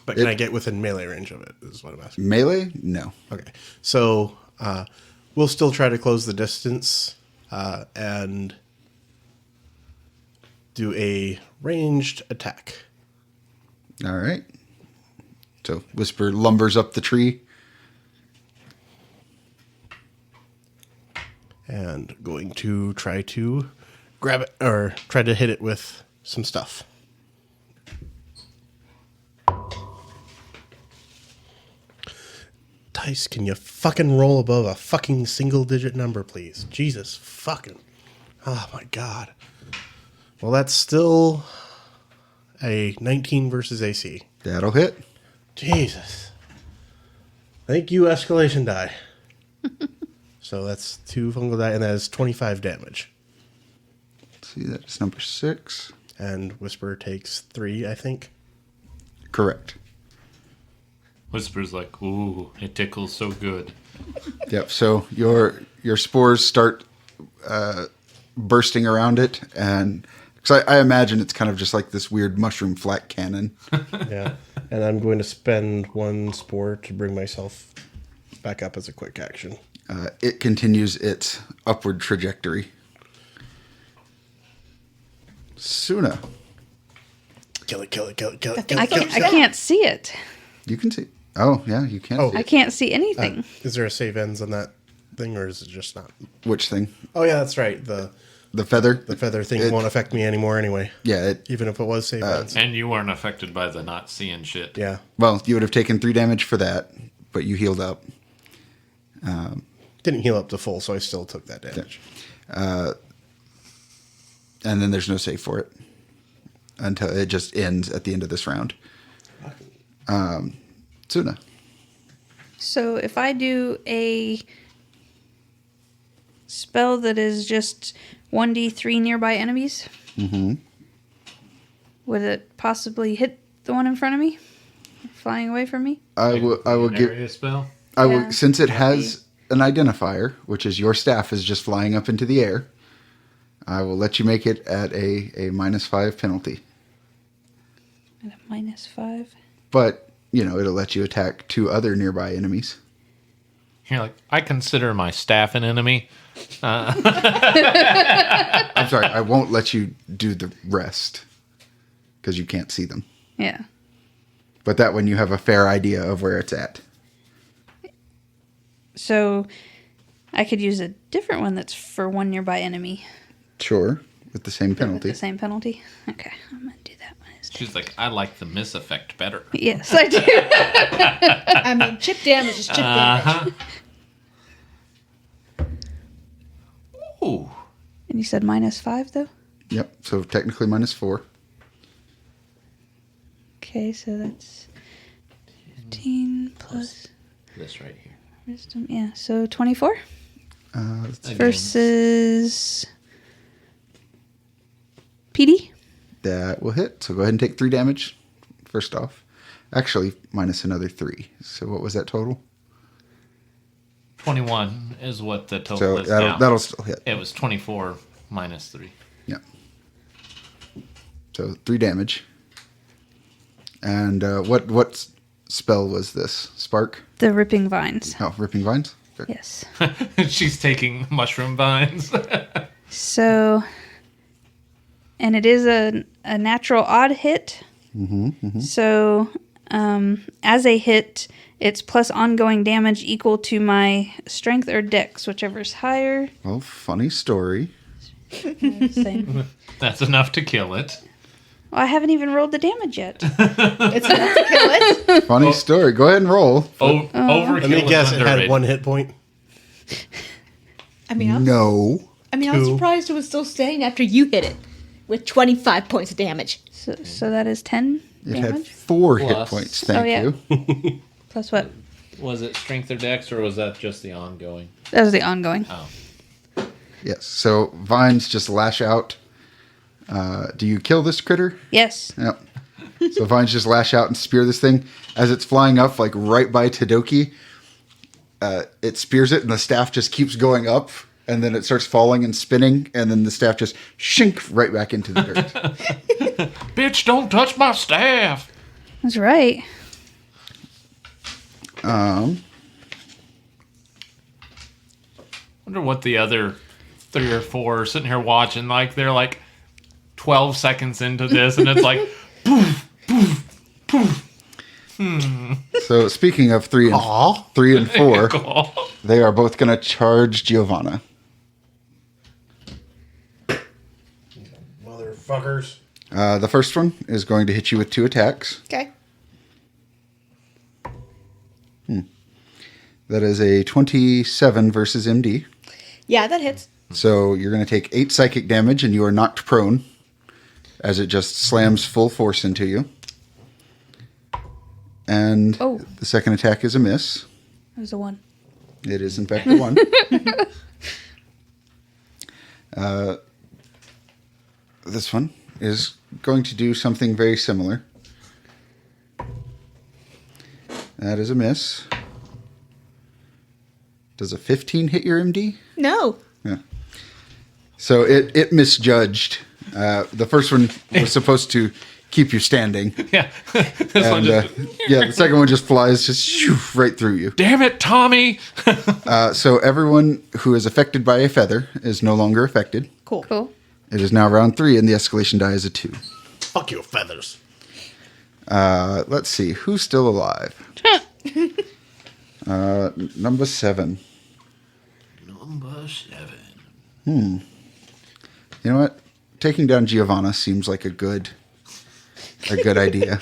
But can I get within melee range of it, is what I'm asking. Melee? No. Okay. So we'll still try to close the distance and do a ranged attack. All right. So Whisper lumbers up the tree. And going to try to grab it, or try to hit it with some stuff. Dice, can you fucking roll above a fucking single digit number, please? Jesus fucking. Oh my god. Well, that's still a 19 versus AC. That'll hit. Jesus. Thank you, escalation die. So that's 2 fungal die, and that is 25 damage. Let's see, that's number 6. And Whisper takes 3, I think. Correct. Whisper's like, ooh, it tickles so good. Yep. So your spores start bursting around it, and because I imagine it's kind of just like this weird mushroom flak cannon. Yeah. And I'm going to spend 1 spore to bring myself back up as a quick action. It continues its upward trajectory. Suna, Kill it, kill it, kill it, kill it, That kill I it, kill it. can't see it. you can see. Oh yeah, you can. Oh. See I it. can't see anything. Is there a save ends on that thing, or is it just not? Which thing? Oh, yeah, that's right. The feather. feather thing It- won't affect me anymore anyway, Yeah. even if it was save ends. And you weren't affected by the not seeing shit. Yeah. Well, you would have taken 3 damage for that, but you healed up. Didn't heal up to full, so I still took that damage. And then there's no save for it until it just ends at the end of this round. Suna. So if I do a spell that is just 1d3 nearby enemies, would it possibly hit the one in front of me, flying away from me? I will give. Area spell. I Yeah. will, since it has an identifier, which is your staff is just flying up into the air. I will let you make it at a -5 penalty, At a -5. but it'll let you attack 2 other nearby enemies. You're like, I consider my staff an enemy. I'm sorry, I won't let you do the rest because you can't see them. Yeah. But that one you have a fair idea of where it's at. So I could use a different one that's for one nearby enemy. Sure, with the same With penalty. the same penalty. Okay, I'm gonna do that one instead. She's like, I like the miss effect better. Yes, I do. I mean, chip damage is chip damage. Ooh. And you said -5, though? Yep. So technically -4. Okay, so that's 15 plus This right here. wisdom. Yeah, so 24 Again. versus PD. That will hit. So go ahead and take 3 damage. First off, actually minus another 3. So what was that total? 21 is what the total So is now. that'll still hit. It was 24 minus 3. Yeah. So 3 damage. And what spell was this? Spark? The ripping vines. Oh, ripping vines. Okay. Yes. She's taking mushroom vines. So, and it is a natural odd hit. So, as a hit, it's plus ongoing damage equal to my strength or dex, whichever's higher. Well, funny story. Same. That's enough to kill it. Well, I haven't even rolled the damage yet. It's enough to kill it. Funny story. Go ahead and roll. Overkill Let me guess, is it had underrated. 1 hit point. I mean, I'm No. I'm surprised it was still standing after you hit it with 25 points of damage. So that is 10 It had damage. 4 hit Plus. points. Thank yeah. you. Plus what? Was it strength or dex, or was that just the ongoing? That was the ongoing. Oh. Yes. So vines just lash out. Do you kill this critter? Yes. Yep. So vines just lash out and spear this thing as it's flying up, like right by Todoki. It spears it, and the staff just keeps going up, and then it starts falling and spinning, and then the staff just shink right back into the dirt. Bitch, don't touch my staff! That's right. Wonder what the other 3 or 4 are sitting here watching. Like, they're like 12 seconds into this, and it's like, So speaking of 3 and 4, oh. they are both going to charge Giovanna. Motherfuckers. The first one is going to hit you with 2 attacks. Okay. That is a 27 versus MD. Yeah, that hits. So you're going to take 8 psychic damage, and you are knocked prone as it just slams full force into you. And Oh. the second attack is a miss. That was a 1. It is, in fact, a 1. This one is going to do something very similar. That is a miss. Does a 15 hit your MD? No. Yeah. So it misjudged. The first one was supposed to keep you standing. Yeah. This one And just, the second one just flies just shoo, right through you. damn it, Tommy! So everyone who is affected by a feather is no longer affected. Cool. Cool. It is now round 3, and the escalation die is a 2. Fuck your feathers. Let's see. Who's still alive? Number 7. Number 7. You know what? Taking down Giovanna seems like a good idea.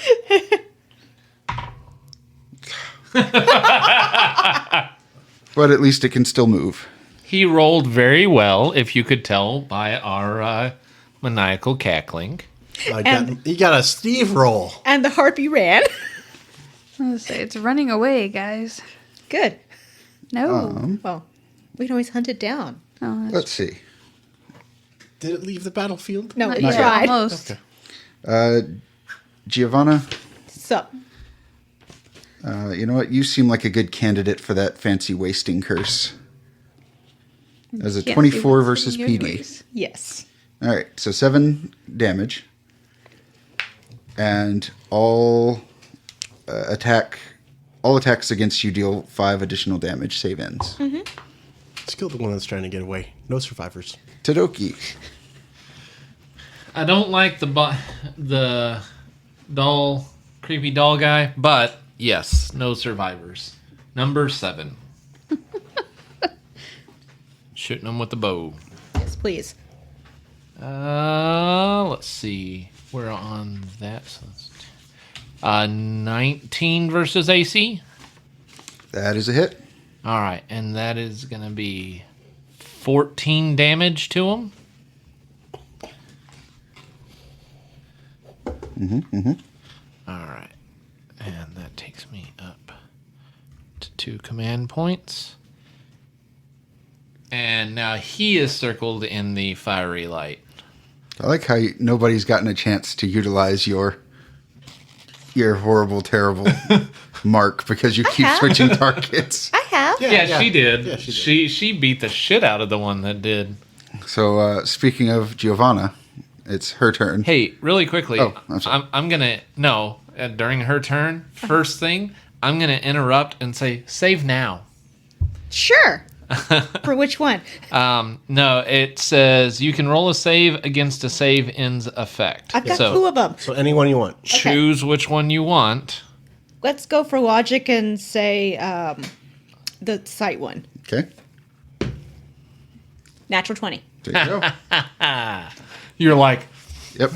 But at least it can still move. He rolled very well, if you could tell by our maniacal cackling. You got a Steve roll. And the harpy ran. I was gonna say, it's running away, guys. Good. No. Well, we can always hunt it down. Oh, that's Let's see. Did it leave the battlefield? No, not we yet. tried. Almost. Giovanna, So, you know what? You seem like a good candidate for that fancy wasting curse. As a Can't 24 see what's versus in your PD. ways. yes. All right, so 7 damage. And all attacks against you deal 5 additional damage, save ends. Let's kill the one that's trying to get away. No survivors. Todoki. I don't like the doll, creepy doll guy, but yes, no survivors. Number 7. Shooting them with the bow. Yes, please. Let's see. We're on that. So that's 19 versus AC. That is a hit. All right, and that is going to be 14 damage to him. All right. And that takes me up to 2 command points. And now he is circled in the fiery light. I like how nobody's gotten a chance to utilize your horrible, terrible mark because you keep have. switching targets. I have. Yeah, she did. Yeah, she did. She beat the shit out of the one that did. So, speaking of Giovanna, it's her turn. Hey, really quickly, Oh, I'm sorry. I'm gonna during her turn, first thing, I'm gonna interrupt and say, "Save now." Sure. For which one? No, it says you can roll a save against a save ends effect. I've got so 2 of them. So anyone you want. choose which one you want. Let's go for logic and say the sight one. Okay. Natural 20. There you go. You're like, Yep.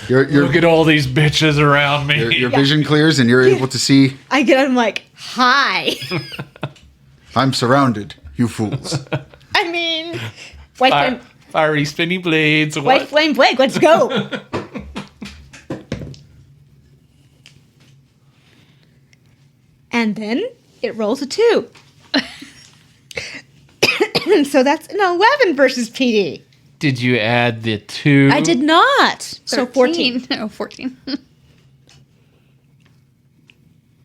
Your look at all these bitches around me. your vision clears and you're able to see. I get I'm like, hi. I'm surrounded, you fools. I mean, white flame, Fiery spinny blades. white What? flame blade, let's go. And then it rolls a 2. So that's an 11 versus PD. Did you add the 2? I did not. So 14. Oh, 14.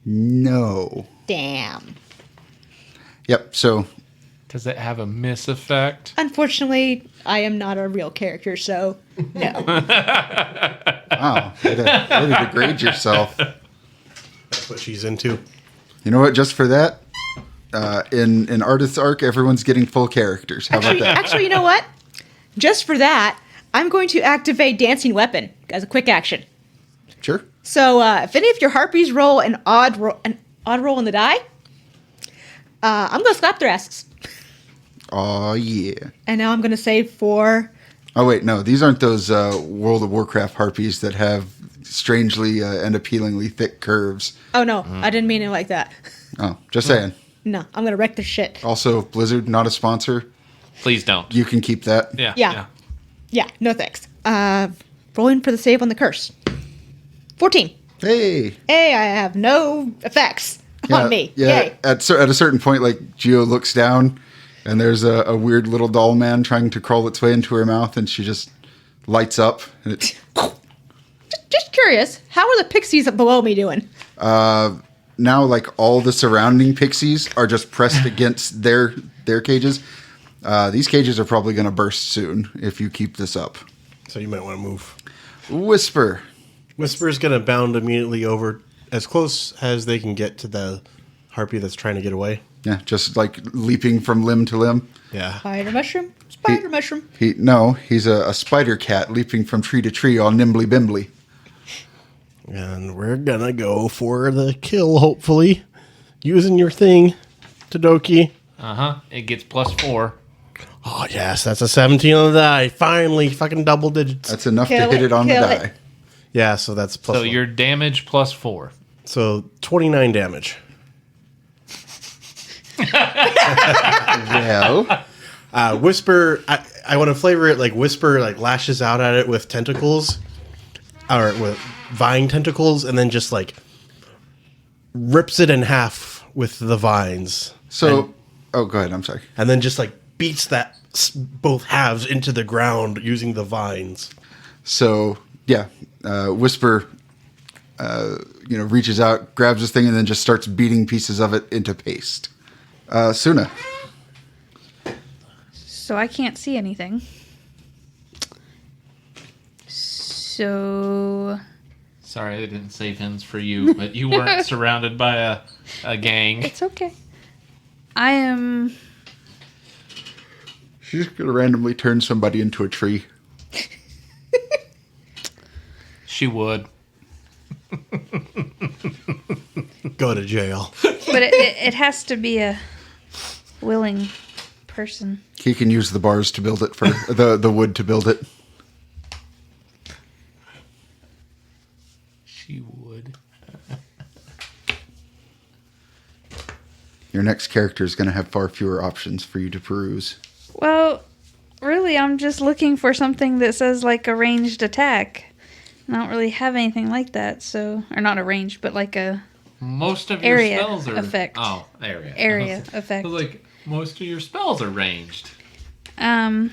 No. Damn. Yep. So Does it have a miss effect? Unfortunately, I am not a real character, so no. wow, way to degrade yourself. That's what she's into. You know what? Just for that, in Artist's Arc, everyone's getting full characters. How about that? Actually, you know what? Just for that, I'm going to activate Dancing Weapon as a quick action. Sure. So if any of your harpies roll an odd roll on the die, I'm going to slap their asses. Oh yeah. And now I'm going to save for... Oh wait, no, these aren't those World of Warcraft harpies that have strangely and appealingly thick curves. Oh, no. I didn't mean it like that. Oh, just saying. No, I'm going to wreck their shit. Also, Blizzard, not a sponsor. Please don't. You can keep that. Yeah. Yeah, no thanks. Rolling for the save on the curse. 14. Hey. Hey, I have no effects on me. Yeah. Yay. At a certain point, like Geo looks down, and there's a weird little doll man trying to crawl its way into her mouth, and she just lights up, and it's Just curious, how are the pixies below me doing? now like all the surrounding pixies are just pressed against their cages. These cages are probably going to burst soon if you keep this up. So you might want to move. Whisper. Whisper's going to bound immediately over as close as they can get to the harpy that's trying to get away. Yeah, just like leaping from limb to limb. Yeah. Spider mushroom, spider mushroom. He's a spider cat leaping from tree to tree all nimbly bimbly. And we're going to go for the kill, hopefully. Using your thing, Todoki. It gets +4. Oh, yes, that's a 17 on the die. Finally, fucking double digits. That's enough Kill to hit it, it on the kill die. it. Yeah, so that's plus So one. your damage +4. So 29 damage. Well, Whisper, I want to flavor it like Whisper like lashes out at it with tentacles. Or with vine tentacles, and then just like rips it in half with the vines. so go ahead. I'm sorry. And then just like beats that both halves into the ground using the vines. So yeah, Whisper, reaches out, grabs this thing, and then just starts beating pieces of it into paste. Suna. So I can't see anything. So Sorry, I didn't save ends for you, but you weren't surrounded by a gang. it's okay. I am. She's gonna randomly turn somebody into a tree. She would. Go to jail. But it has to be a willing person. He can use the bars to build it for the wood to build it. She would. Your next character is going to have far fewer options for you to peruse. Well, really, I'm just looking for something that says like a ranged attack. I don't really have anything like that, so or not a range, but like a Most of your Area spells are effect. Oh, area. area I effect. was like, most of your spells are ranged. Um,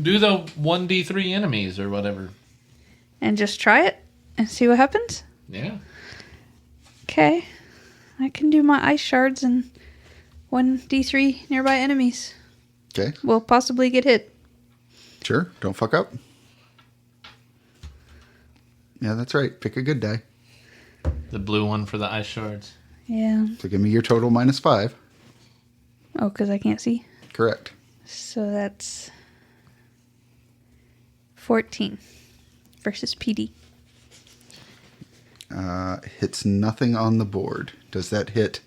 Do the 1d3 enemies or whatever. and just try it and see what happens. Yeah. Okay, I can do my ice shards and 1d3 nearby enemies. Okay, Will possibly get hit. sure. Don't fuck up. Yeah, that's right. Pick a good die. The blue one for the ice shards. Yeah. So give me your total -5. Oh, because I can't see. Correct. So that's 14 versus PD. Hits nothing on the board. Does that hit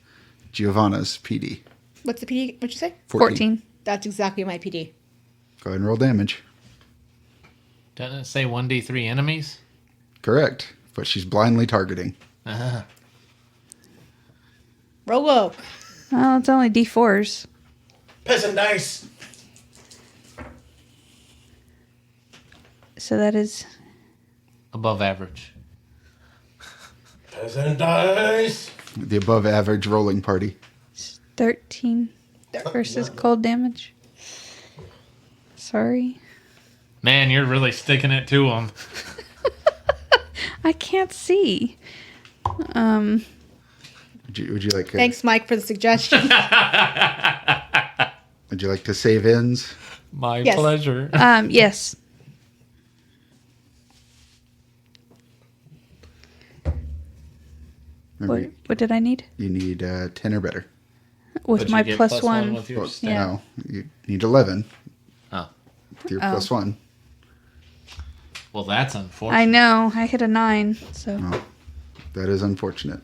Giovanna's PD? What's the PD? What'd you say? 14. That's exactly my PD. Go ahead and roll damage. Doesn't it say 1d3 enemies? Correct. But she's blindly targeting. Roll low. Well, it's only D4s. Peasant dice. So that is Above average. Peasant dice. The above average rolling party. 13 versus cold damage. Sorry. Man, you're really sticking it to them. I can't see. Would you like? Thanks, Mike, for the suggestion. Would you like to save ends? My Yes. pleasure. Yes. Remember, What did I need? you need 10 or better. With But you my get plus one. with your Well, stat. Yeah. No, you need 11 Oh. with your +1. Well, that's unfortunate. I know. I hit a 9, so That is unfortunate.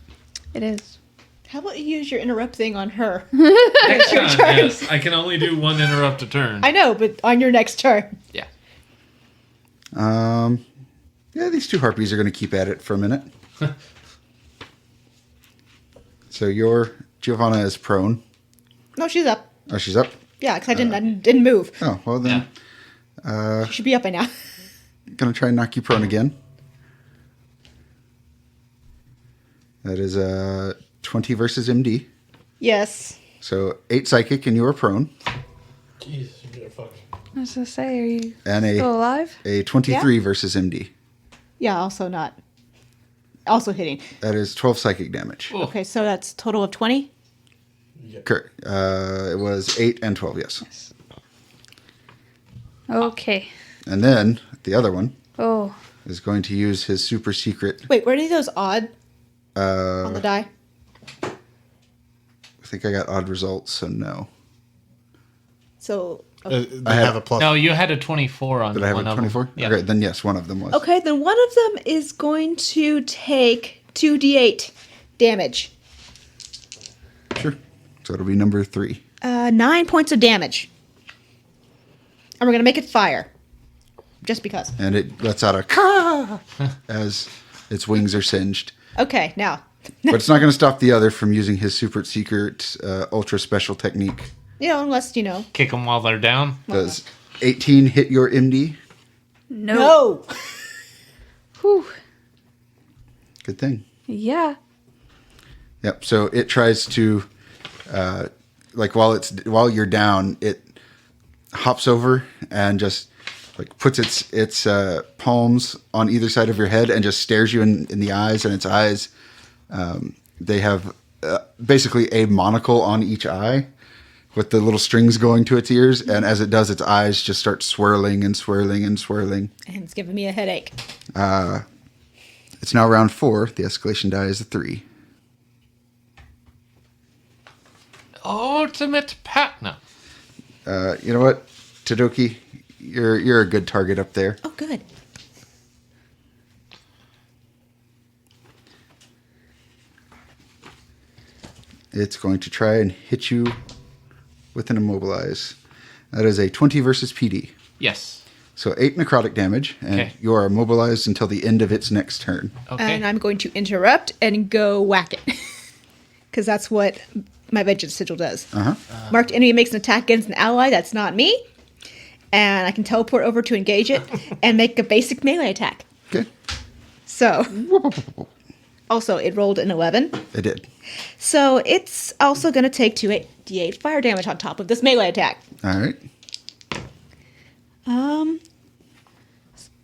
it is. How about you use your interrupt thing on her? Next time, yes. I can only do one interrupt a turn. I know, but on your next turn. Yeah. Yeah, these two harpies are going to keep at it for a minute. So your Giovanna is prone. No, she's up. Oh, she's up. Yeah, because I didn't move. Oh, well then, She should be up by now. gonna try and knock you prone again. That is 20 versus MD. Yes. So 8 psychic and you are prone, Jesus, you're gonna fuck. I was going to say, are you and still alive? a 23 versus MD. Yeah, also not. Also hitting. That is 12 psychic damage. Oh. Okay, so that's total of 20. Correct. It was 8 and 12. Yes. Okay. And then the other one Oh, is going to use his super secret. Wait, were any of those odd on the die? I think I got odd results, so no. So, They I had- have a plus. No, you had a 24 on Did I have one a of them. 24? Yeah. Okay, then yes, one of them was. okay, then one of them is going to take 2d8 damage. Sure. So it'll be number 3. 9 points of damage. And we're going to make it fire. Just because. And it lets out a caw as its wings are singed. Okay, now. But it's not going to stop the other from using his super secret ultra special technique. Unless, Kick them while they're down. Does 18 hit your MD? no. No. Whew. Good thing. Yeah. Yep. So it tries to, while you're down, it hops over and just like puts its palms on either side of your head and just stares you in the eyes. And its eyes, they have basically a monocle on each eye with the little strings going to its ears. And as it does, its eyes just start swirling and swirling and swirling. And it's giving me a headache. It's now round 4. The escalation die is a 3. Ultimate partner. You know what, Todoki, you're a good target up there. Oh, good. It's going to try and hit you with an immobilize. That is a 20 versus PD. Yes. So 8 necrotic damage, and Okay. you are immobilized until the end of its next turn. Okay. And I'm going to interrupt and go whack it. Because that's what my vengeance sigil does. Marked enemy makes an attack against an ally that's not me. And I can teleport over to engage it and make a basic melee attack. Okay. So, also, it rolled an 11. It did. So, it's also going to take 2d8 fire damage on top of this melee attack. All right.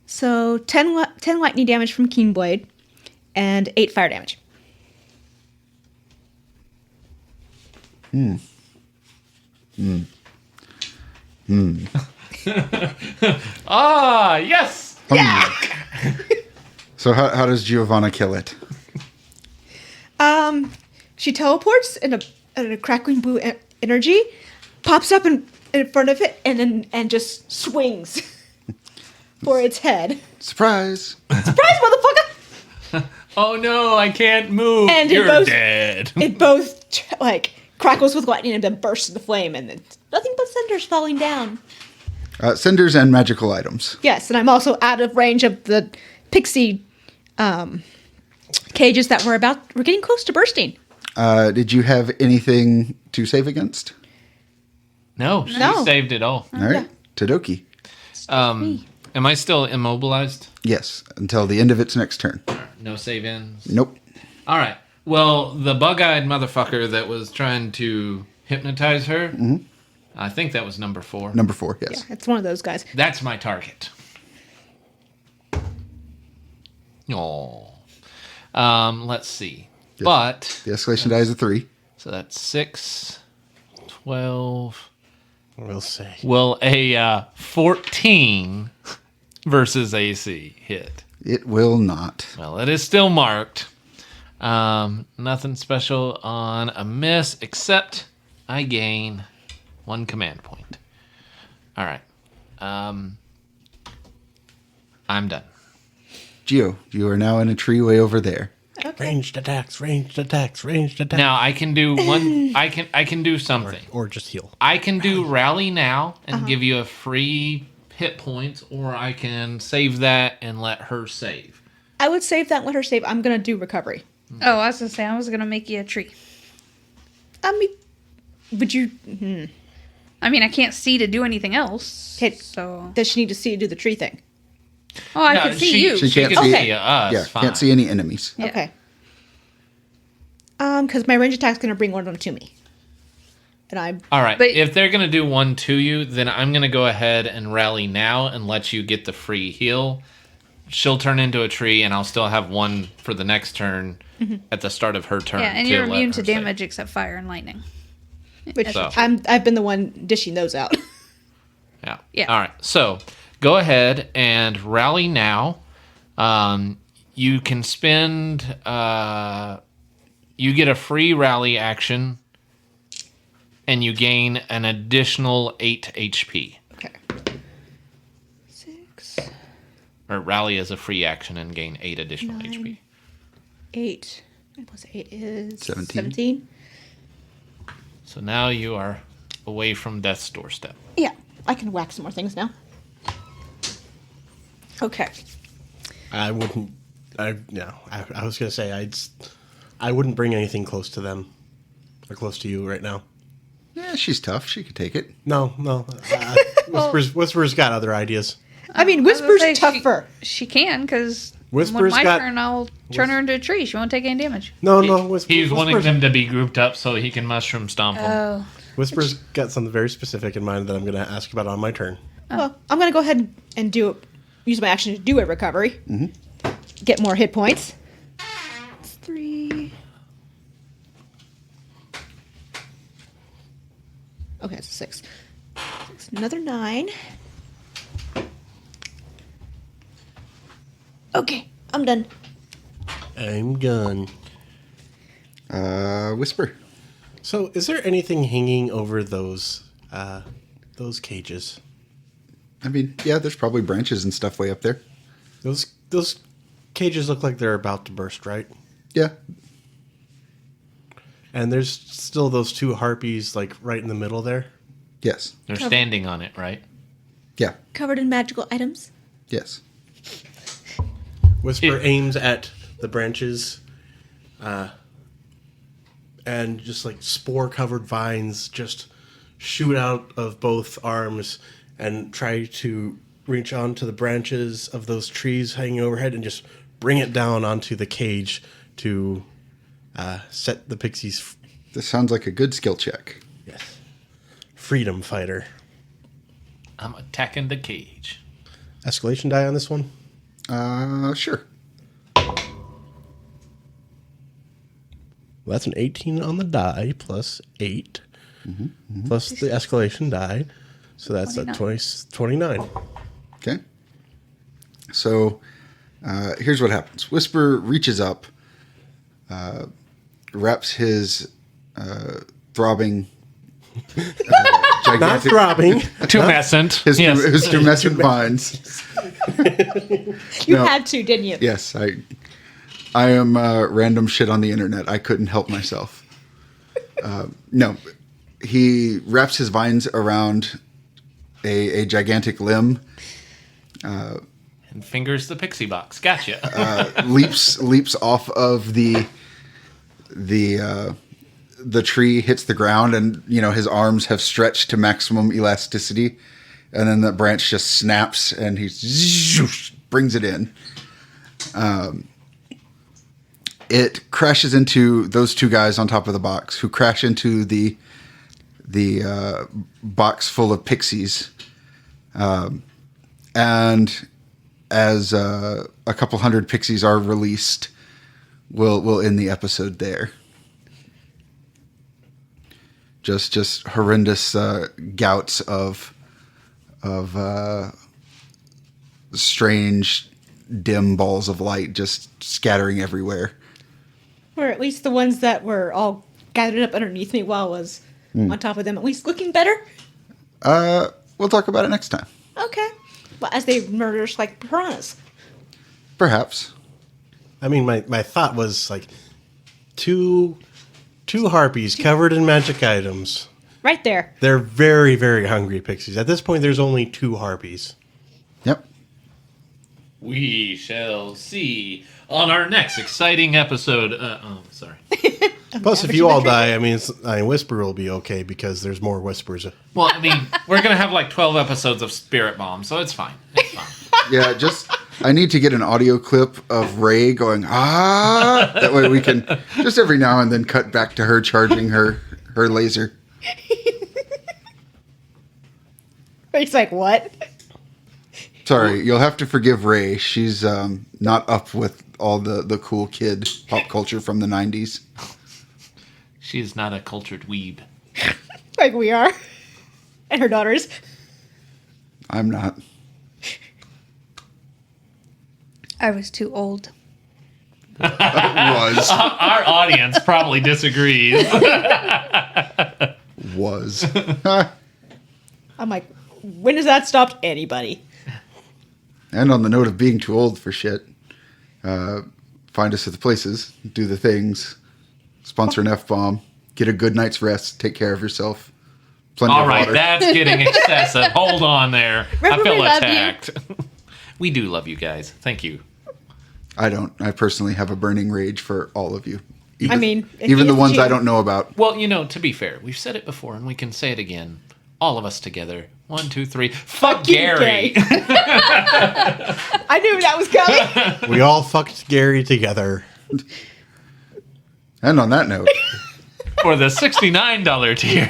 So 10 lightning damage from Keen Blade and 8 fire damage. Ah, yes. So how does Giovanna kill it? She teleports in a crackling blue energy, pops up in front of it, and just swings for its head. Surprise! Surprise, motherfucker! Oh no, I can't move. And You're it both, dead. It both crackles with lightning and then bursts into flame, and it's nothing but cinders falling down. Cinders and magical items. Yes, and I'm also out of range of the pixie cages that we're getting close to bursting. Did you have anything to save against? No, she No. saved it all. All right. Todoki. Am I still immobilized? Yes, until the end of its next turn. No save ins? Nope. All right. Well, the bug-eyed motherfucker that was trying to hypnotize her, I think that was number 4. Number 4, yes. Yeah, it's one of those guys. That's my target. Oh. Let's see. Yes. But, The escalation die is a 3. so that's 6, 12. We'll see. Will a 14 versus AC hit? It will not. Well, it is still marked. Nothing special on a miss, except I gain 1 command point. All right. I'm done. Geo, you are now in a tree way over there. Okay. Ranged attacks, ranged attacks, ranged attacks. Now I can do one. I can do something. Or just heal. I can do rally now and give you a free hit points, or I can save that and let her save. I would save that and let her save. I'm going to do recovery. Oh, I was gonna say I was gonna make you a tree. I mean, would you... I mean, I can't see to do anything else. Okay. So, Does she need to see you do the tree thing? oh, I No, can see you. She can't can see see us. Yeah, fine. can't see any enemies. Yeah. Okay. Because my range attack's going to bring one of them to me. And I... All right. But- if they're gonna do one to you, then I'm gonna go ahead and rally now and let you get the free heal. She'll turn into a tree, and I'll still have one for the next turn at the start of her turn. Yeah, and to you're let immune her to save. damage except fire and lightning. Which So. I've been the one dishing those out. Yeah. Yeah. All right. So go ahead and rally now. You can spend. You get a free rally action, and you gain an additional 8 HP. Okay. 6, Or rally as a free action and gain 8 additional 9. HP. 8. 9 plus 8 is 17. 17. So now you are away from death's doorstep. Yeah, I can whack some more things now. Okay. I wouldn't. I was gonna say I wouldn't bring anything close to them, or close to you right now. Yeah, she's tough. She could take it. No. Whisper's got other ideas. I mean, I was gonna Whisper's say tougher. She can, because when Whisper's my got- turn, I'll turn her into a tree. She won't take any damage. No. He's wanting Whisper's, them to be grouped up so he can mushroom stomp them. Oh. Whisper's got something very specific in mind that I'm gonna ask about on my turn. Well, I'm going to go ahead and use my action to do a recovery. Get more hit points. It's 3. Okay, it's 6. Another 9. Okay, I'm done. I'm done. Whisper. So, is there anything hanging over those cages? I mean, yeah, there's probably branches and stuff way up there. Those cages look like they're about to burst, right? Yeah. And there's still those 2 harpies like right in the middle there. Yes. They're standing on it, right? Yeah. Covered in magical items. Yes. Whisper aims at the branches, and just like spore-covered vines just shoot out of both arms and try to reach onto the branches of those trees hanging overhead and just bring it down onto the cage to set the pixies. This sounds like a good skill check. Yes. Freedom fighter. I'm attacking the cage. Escalation die on this one? Sure. Well, that's an 18 on the die plus 8 plus the escalation die. So that's a 29. Okay. So here's what happens. Whisper reaches up, wraps his throbbing, Not gigantic, throbbing. Tumescent. his Yes. tumescent vines. You No. had to, didn't you? Yes, I am random shit on the internet. I couldn't help myself. No, he wraps his vines around a gigantic limb, And fingers the pixie box. Gotcha. leaps off of the tree, hits the ground, and his arms have stretched to maximum elasticity, and then the branch just snaps, and he brings it in. It crashes into those two guys on top of the box, who crash into the box full of pixies, and as a couple hundred pixies are released, we'll end the episode there. Just horrendous gouts of strange dim balls of light just scattering everywhere. Or at least the ones that were all gathered up underneath me while I was on top of them, at least looking better. We'll talk about it next time. Okay. Well, as they murder us like piranhas. Perhaps. I mean, my thought was like two harpies covered in magic items. Right there. They're very, very hungry pixies. At this point, there's only 2 harpies. Yep. We shall see on our next exciting episode. Sorry. Plus, if you all die, I mean, Whisper will be okay because there's more whispers. Well, I mean, we're going to have like 12 episodes of Spirit Bomb, so it's fine. It's fine. Yeah, I need to get an audio clip of Ray going, ah! That way we can, just every now and then, cut back to her charging her laser. It's like, what? Sorry, you'll have to forgive Ray. She's not up with all the cool kid pop culture from the 90s. She is not a cultured weeb. Like we are. And her daughters. I'm not. I was too old. Was. Our audience probably disagrees. Was. I'm like, when has that stopped anybody? And on the note of being too old for shit, find us at the places, do the things, sponsor an F-bomb, get a good night's rest, take care of yourself. Plenty All of right, water. that's getting excessive. Hold on there. Remember I feel we love you. attacked. We do love you guys. Thank you. I don't. I personally have a burning rage for all of you. I mean, if even he the is ones I you- don't know about. Well, to be fair, we've said it before and we can say it again. All of us together. 1, 2, 3. Fuck you, Gary. Gary. I knew that was coming. We all fucked Gary together. And on that note, For the $69 tier.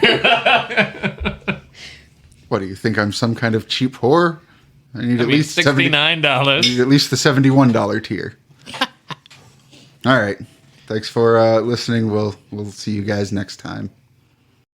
what do you think? I'm some kind of cheap whore? I need at least $69. need at least the $71 tier. All right. Thanks for listening. We'll see you guys next time.